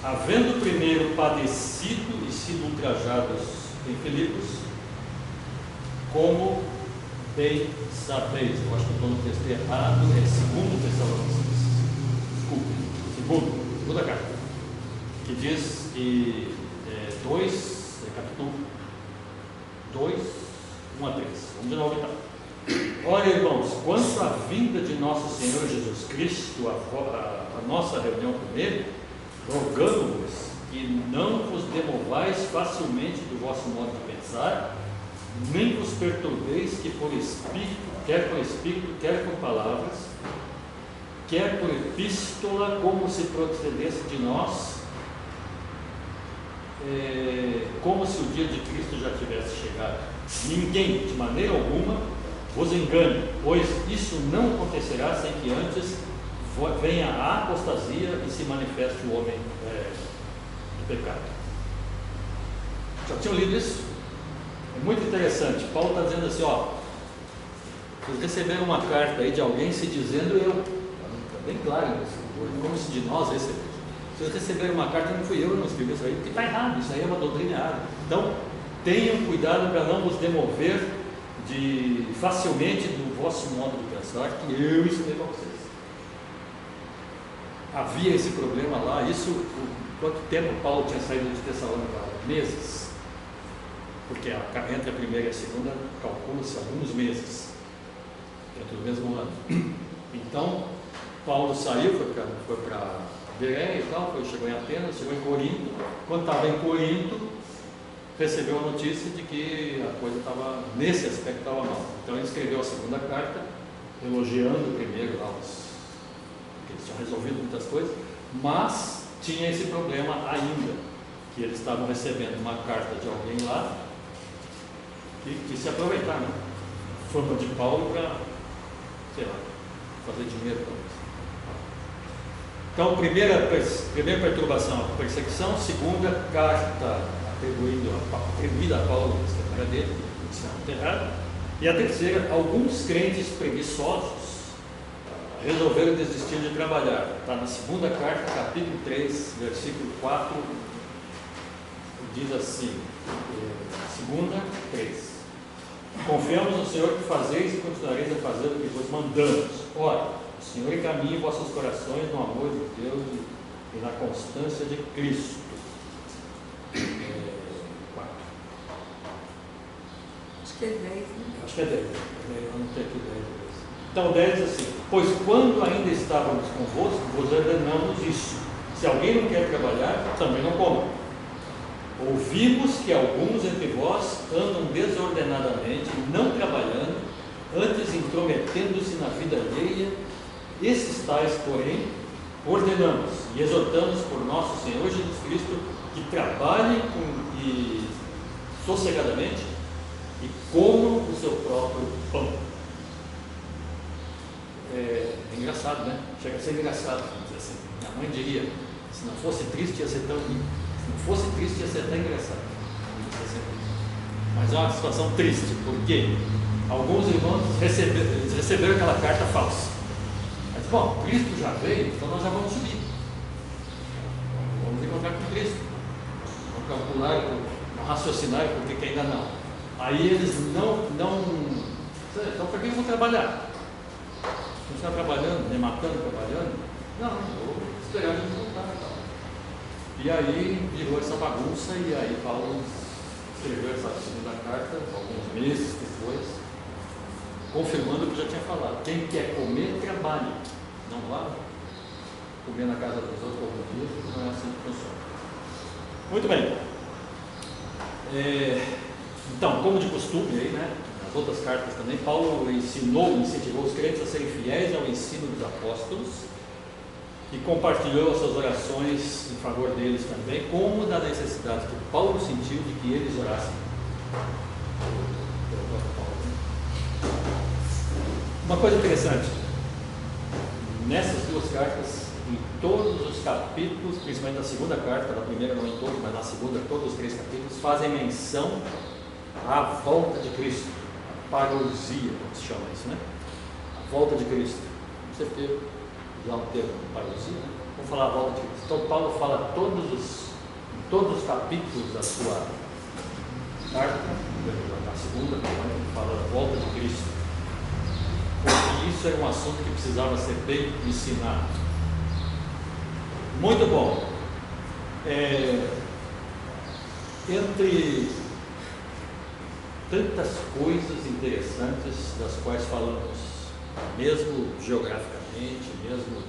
havendo primeiro padecido e sido ultrajados em Filipos, como bem sabeis. Eu acho que estou no texto errado, é 2 Tessalonicenses, desculpe, segunda carta, que diz que capítulo 2, 1 a 3. Vamos de novo então. Ora, irmãos, quanto à vinda de nosso Senhor Jesus Cristo, a nossa reunião com Ele, rogamos-vos que não vos demovais facilmente do vosso modo de pensar, nem vos perturbeis, que por espírito, quer por palavras, quer por epístola, como se procedesse de nós, como se o dia de Cristo já tivesse chegado. Ninguém, de maneira alguma, vos engane, pois isso não acontecerá sem que antes venha a apostasia e se manifeste o homem do pecado. Já tinham lido isso? É muito interessante. Paulo está dizendo assim: vocês receberam uma carta aí de alguém se dizendo eu. Está bem claro isso, como se de nós recebemos. Vocês receberam uma carta, não fui eu não escrevi isso aí, porque está errado, isso aí é uma doutrina errada. Então, tenham cuidado para não vos demover facilmente do vosso modo de pensar, que eu ensinei para vocês. Havia esse problema lá. Quanto tempo Paulo tinha saído de Tessalônica? Meses. Porque entre a primeira e a segunda calcula-se alguns meses, dentro do mesmo ano. Então, Paulo saiu, foi para Bereia e tal, chegou em Atenas, chegou em Corinto. Quando estava em Corinto, recebeu a notícia de que a coisa estava, nesse aspecto, estava mal. Então ele escreveu a segunda carta, elogiando primeiro lá que eles tinham resolvido muitas coisas, mas tinha esse problema ainda, que eles estavam recebendo uma carta de alguém lá que se aproveitar, né? Fama de Paulo para, sei lá, fazer dinheiro com isso. Então, primeira perturbação, a perseguição. Segunda, carta atribuída a Paulo, que era dele, que estava enterrado. E a terceira, alguns crentes preguiçosos resolveram desistir de trabalhar. Está na segunda carta, capítulo 3, versículo 4, diz assim, segunda, 3. Confiamos no Senhor que fazeis e continuareis a fazer o que vos mandamos. Ora, O Senhor encaminhe vossos corações no amor de Deus e na constância de Cristo. 4. Acho que é 10, né? Acho que é 10. Eu não tenho aqui 10. Então 10 diz assim: pois quando ainda estávamos convosco, vos ordenamos isso. Se alguém não quer trabalhar, também não coma. Ouvimos que alguns entre vós andam desordenadamente, não trabalhando, antes intrometendo-se na vida alheia. Esses tais, porém, ordenamos e exortamos por nosso Senhor Jesus Cristo que trabalhem e sossegadamente e comam o seu próprio pão. É engraçado, né? Chega a ser engraçado, vamos dizer assim. Minha mãe diria: se não fosse triste, ia ser tão lindo. Se não fosse triste, ia ser até engraçado. Mas é uma situação triste, porque alguns irmãos receberam aquela carta falsa. Mas, bom, Cristo já veio, então nós já vamos subir. Vamos encontrar com Cristo. Vamos calcular, não raciocinar, porque ainda não. Aí eles não. Então, para que eu vou trabalhar? Não está trabalhando, me matando, trabalhando? Não, vou esperar ele voltar. E aí virou essa bagunça, e aí Paulo escreveu essa segunda carta, alguns meses depois, confirmando o que já tinha falado. Quem quer comer, trabalhe. Não vá comer na casa dos outros algum dia, não é assim que funciona. Muito bem. Então, como de costume aí, né? Nas outras cartas também, Paulo incentivou os crentes a serem fiéis ao ensino dos apóstolos e compartilhou as suas orações em favor deles também, como da necessidade que Paulo sentiu de que eles orassem. Uma coisa interessante, nessas duas cartas, em todos os capítulos, principalmente na segunda carta, na primeira não em todos, mas na segunda, todos os 3 capítulos, fazem menção à volta de Cristo, a parousia, como se chama isso, né? A volta de Cristo. Você teve já um termo, parousia, né? Vamos falar a volta de Cristo. Então Paulo fala em todos os capítulos da sua carta, na segunda, ele fala da volta de Cristo. Porque isso era um assunto que precisava ser bem ensinado. Muito bom. Entre tantas coisas interessantes das quais falamos, mesmo geograficamente, mesmo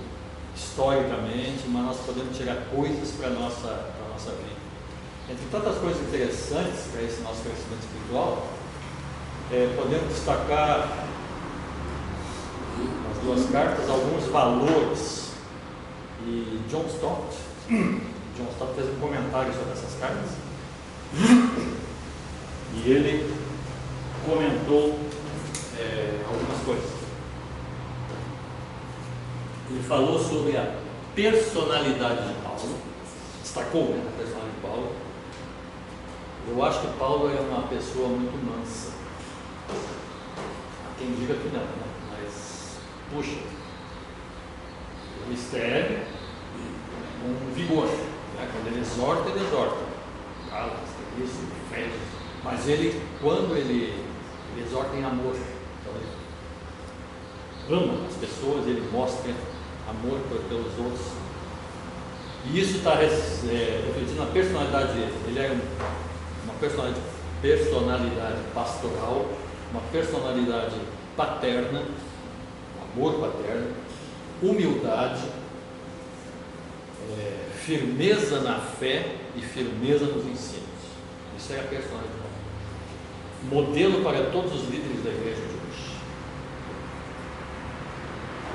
historicamente, mas nós podemos tirar coisas para a nossa vida. Entre tantas coisas interessantes para esse nosso crescimento espiritual, podemos destacar nas duas cartas alguns valores. E John Stott fez um comentário sobre essas cartas, e ele comentou algumas coisas. Ele falou sobre a personalidade de Paulo, destacou a personalidade de Paulo. Eu acho que Paulo é uma pessoa muito mansa. Há quem diga que não, né? Mas, puxa, ele escreve com vigor, né? Quando ele exorta, cala, isso, fede. Mas ele, quando ele exorta em amor, então ele ama as pessoas, ele mostra amor pelos outros, e isso está refletindo na personalidade dele. Ele é uma personalidade pastoral, uma personalidade paterna, amor paterno, humildade, firmeza na fé e firmeza nos ensinos. Isso é a personalidade. Modelo para todos os líderes da igreja de hoje.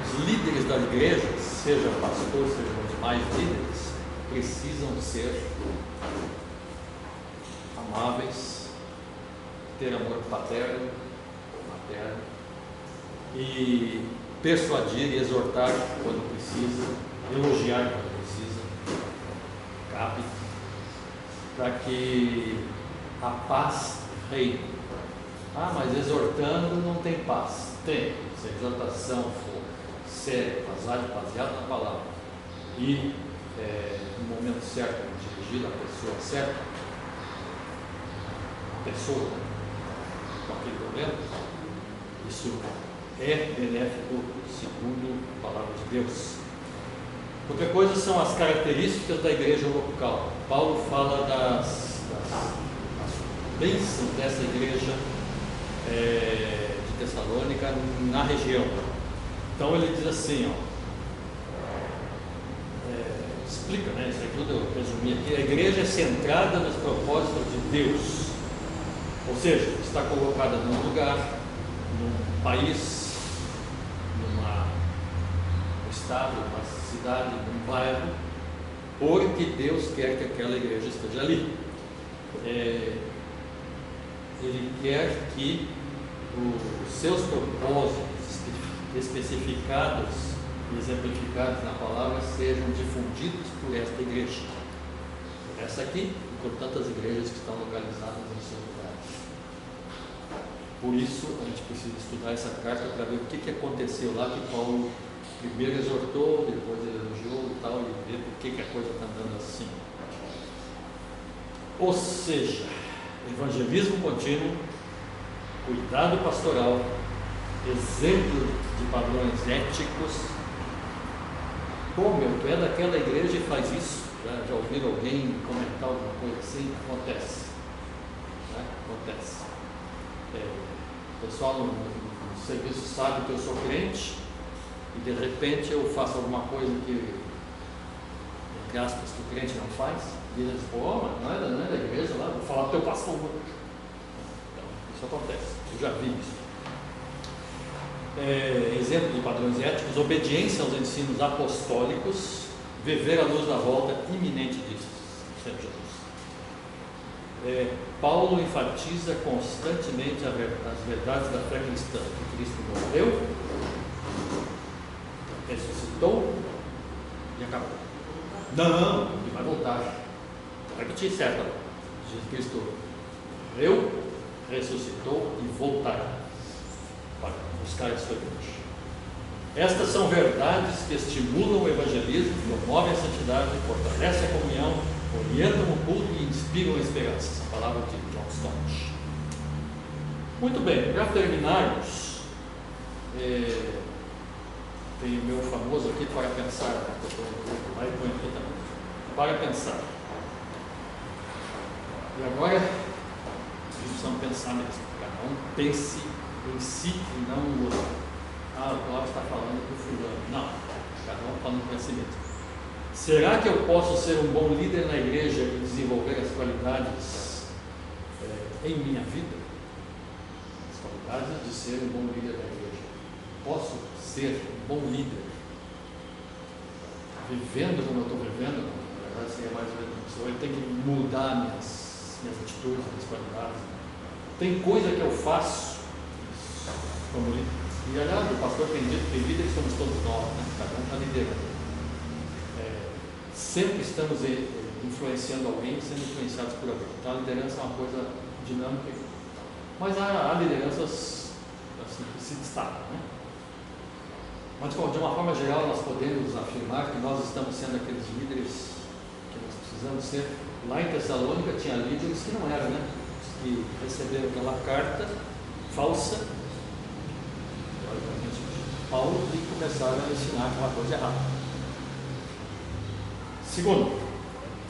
Os líderes das igrejas, sejam pastores, sejam os demais líderes, precisam ser amáveis, ter amor paterno ou materno, e persuadir e exortar quando precisa, elogiar quando precisa, cabe, para que a paz reine. Ah, mas exortando não tem paz. Tem, se a exortação for séria, baseada na palavra, e no momento certo, dirigida à pessoa certa, a pessoa com aquele problema, isso é benéfico segundo a palavra de Deus. Outra coisa são as características da igreja local. Paulo fala das bênçãos dessa igreja de Tessalônica na região. Então ele diz assim, explica, né? Isso aí tudo eu resumi aqui. A igreja é centrada nos propósitos de Deus, ou seja, está colocada num lugar, num país, num estado, numa cidade, num bairro, porque Deus quer que aquela igreja esteja ali. Ele quer que os seus propósitos especificados e exemplificados na palavra sejam difundidos por esta igreja, por essa aqui e por tantas igrejas que estão localizadas em seus lugares. Por isso a gente precisa estudar essa carta para ver o que aconteceu lá, que Paulo primeiro exortou, depois ele elogiou e tal, e ver por que a coisa está andando assim. Ou seja, evangelismo contínuo, cuidado pastoral, exemplo de padrões éticos. Pô, tu é daquela igreja e faz isso? Já ouviram alguém comentar alguma coisa assim? Acontece. Né? Acontece. O pessoal no serviço sabe que eu sou crente e de repente eu faço alguma coisa que, entre aspas, que o crente não faz, e eles dizem, pô, mas não é da igreja lá, vou falar para o teu pastor. Então, isso acontece, eu já vi isso. Exemplo de padrões éticos: obediência aos ensinos apostólicos, viver à luz da volta iminente de Senhor Jesus. Paulo enfatiza constantemente as verdades da fé cristã, que Cristo morreu, ressuscitou e acabou. Não, ele vai voltar. Vai repetir certo. Jesus Cristo morreu, ressuscitou e voltará para buscar a sua igreja. Estas são verdades que estimulam o evangelismo, promovem a santidade, fortalecem a comunhão, orientam o culto e inspiram a esperança. Essa palavra de John Stott. Muito bem, para terminarmos, tem o meu famoso aqui para pensar, né, que eu estou lá e põe aqui também. Para pensar. E agora, precisamos pensar mesmo. Cada um pense em si e não no outro. O Cláudio está falando para o fulano. Não, cada um falando para si mesmo. Será que eu posso ser um bom líder na igreja e desenvolver as qualidades em minha vida? As qualidades de ser um bom líder da igreja. Posso ser um bom líder vivendo como eu estou vivendo? Na verdade seria mais ou menos isso. Eu tenho que mudar minhas atitudes, minhas qualidades. Tem coisa que eu faço como líder. E aliás, o pastor tem dito que líderes somos todos nós, né? Cada um está liderando. Sempre estamos influenciando alguém, sendo influenciados por alguém. Então a liderança é uma coisa dinâmica. Mas há lideranças assim, que se destacam, né? Mas de uma forma geral nós podemos afirmar que nós estamos sendo aqueles líderes que nós precisamos ser. Lá em Tessalônica tinha líderes que não eram, né? Que receberam aquela carta falsa, Paulo, e começaram a ensinar aquela coisa errada. Segundo,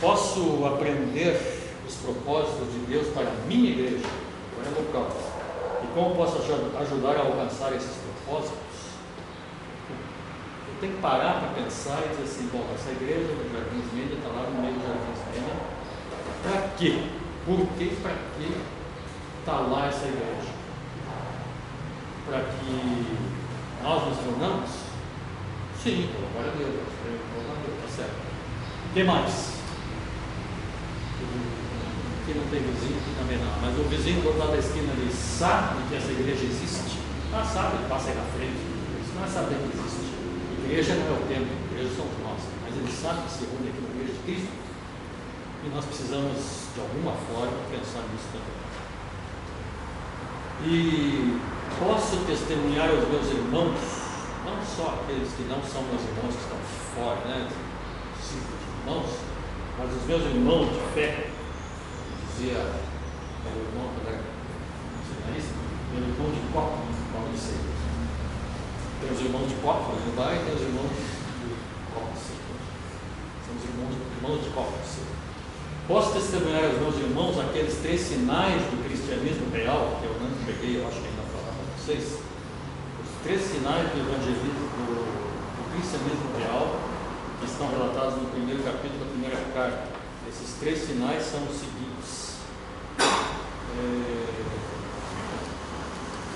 posso aprender os propósitos de Deus para a minha igreja, para o local, e como posso ajudar a alcançar esses propósitos? Eu tenho que parar para pensar e dizer assim, bom, essa igreja do Jardins Média está lá no meio do Jardins Média, para quê? Por quê? Para que está lá essa igreja? Para que nós nos reunamos? Sim, glória a Deus, está certo. O que mais? Aqui não tem vizinho, aqui também não, mas o vizinho do outro lado da esquina ali sabe que essa igreja existe? Sabe, passa aí na frente. Isso não é saber que existe. Igreja não é o templo, igreja somos nós, mas ele sabe que se reúne aqui na igreja de Cristo e nós precisamos de alguma forma pensar nisso também. E posso testemunhar aos meus irmãos, não só aqueles que não são meus irmãos que estão fora, né? Círculo de irmãos, mas os meus irmãos de fé, dizia meu irmão quando era seminarista, meu irmão de copo, de ceia. irmãos de Copa, no bar, e tem os irmãos de Copa. São os irmãos de Copa. Posso testemunhar aos meus irmãos aqueles 3 sinais do cristianismo real, que eu não peguei, eu acho que ainda falar para vocês. Os 3 sinais do evangelismo, do cristianismo real, que estão relatados no primeiro capítulo da primeira carta. Esses 3 sinais são os seguintes.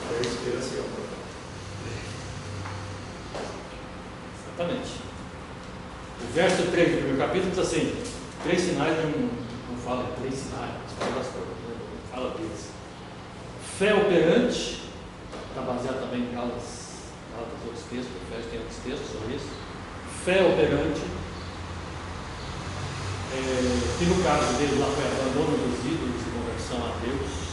A esperança e a amor. Exatamente. O verso 3 do primeiro capítulo diz assim: 3 sinais de não fala 3 sinais, fala deles. Fé operante, está baseado também em Gálatas, outros textos, Efésios tem outros textos sobre isso. Fé operante, que no caso dele lá foi abandono dos ídolos e conversão a Deus,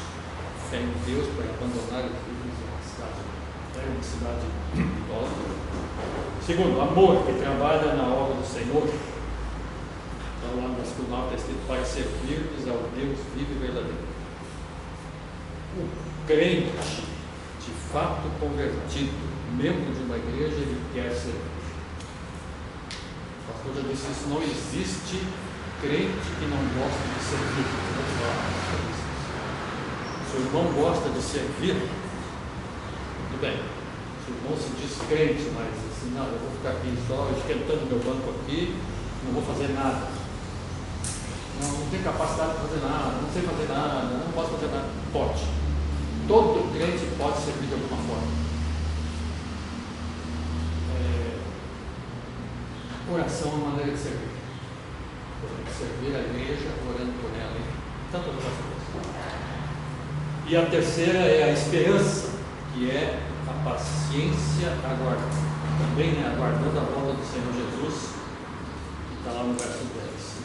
fé em Deus para abandonar os ídolos em uma cidade idólatra. Segundo, amor, que trabalha na obra do Senhor. Então, lá no versículo 9 está escrito: para servirmos ao Deus vivo e verdadeiro. O crente, de fato convertido, membro de uma igreja, ele quer servir. O pastor já disse isso: não existe crente que não gosta de servir. Se o irmão gosta de servir, tudo bem. Se o irmão se diz crente, mas assim, não, eu vou ficar aqui só esquentando meu banco aqui, não vou fazer nada. Não tenho capacidade de fazer nada, não sei fazer nada, não posso fazer nada. Pode. Todo crente pode servir de alguma forma. Oração é uma maneira de servir. Servir a igreja, orando por ela, tantas outras coisas. E a terceira é a esperança, que é a paciência aguardando. Também, né, aguardando a volta do Senhor Jesus, que está lá no verso 10.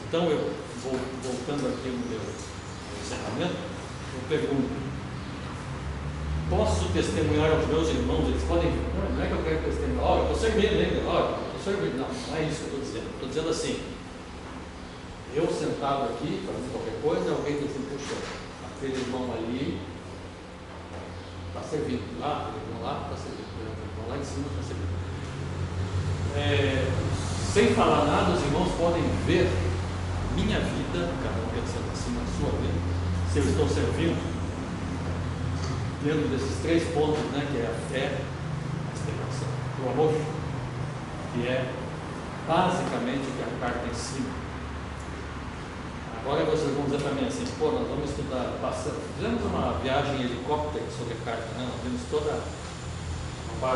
Então, eu voltando aqui no meu encerramento, eu pergunto: posso testemunhar aos meus irmãos? Eles podem, não é que eu quero testemunhar, eu estou servindo ainda, eu estou servindo. Não é isso que eu estou dizendo. Estou dizendo assim: eu sentado aqui, fazendo qualquer coisa, alguém diz assim: puxa, aquele irmão ali está servindo, lá, aquele irmão lá está servindo, aquele irmão lá em cima está servindo. Sem falar nada, os irmãos podem ver minha vida, cada um pensando assim na sua vida, se eu estou servindo dentro desses 3 pontos, né, que é a fé, a esperança e o amor, que é basicamente o que a carta ensina. Agora vocês vão dizer para mim assim: pô, nós vamos estudar, fizemos uma viagem em helicóptero sobre a carta, né? Nós vimos toda uma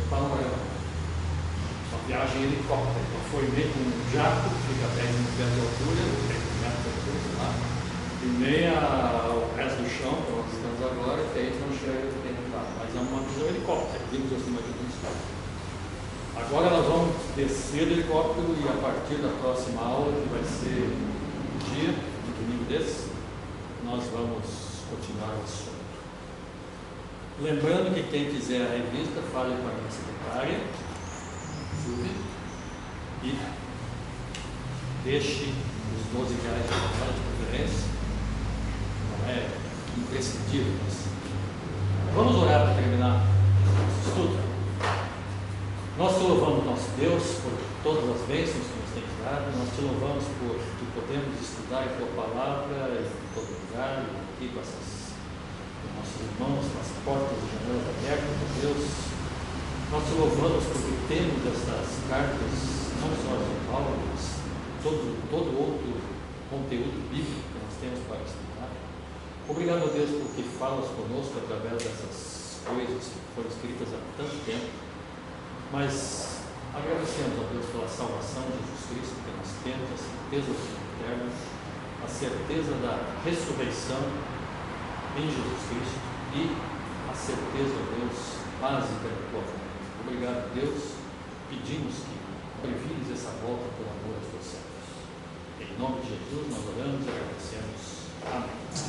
panorama. Uma viagem em helicóptero, então foi meio com um jato, que fica a 10 metros de altura, 10 metros de altura, sei lá, e meio ao resto do chão, que nós estamos agora, que a gente não chega de tempo lá, mas é uma visão helicóptero, vimos acima de tudo isso. Agora nós vamos descer do helicóptero e a partir da próxima aula, que vai ser dia, de domingo desse, nós vamos continuar o assunto. Lembrando que quem quiser a revista, fale com a minha secretária, e deixe os R$12 de preferência, não é imprescindível, mas vamos orar para terminar nosso estudo. Nós te louvamos, nosso Deus, por todas as bênçãos que nos tens dado. Nós te louvamos por que podemos estudar a tua palavra em todo lugar, e aqui com nossos irmãos, com as portas e janelas abertas, meu Deus. Nós te louvamos porque temos essas cartas, não só de Paulo, mas todo outro conteúdo bíblico que nós temos para estudar. Obrigado, Deus, porque falas conosco através dessas coisas que foram escritas há tanto tempo. Mas agradecemos a Deus pela salvação de Jesus Cristo que nós temos, a certeza do eterno, a certeza da ressurreição em Jesus Cristo e a certeza, Deus, básica da tua vontade. Obrigado, Deus. Pedimos que prevines essa volta por amor aos teus servos. Em nome de Jesus nós oramos e agradecemos. Amém.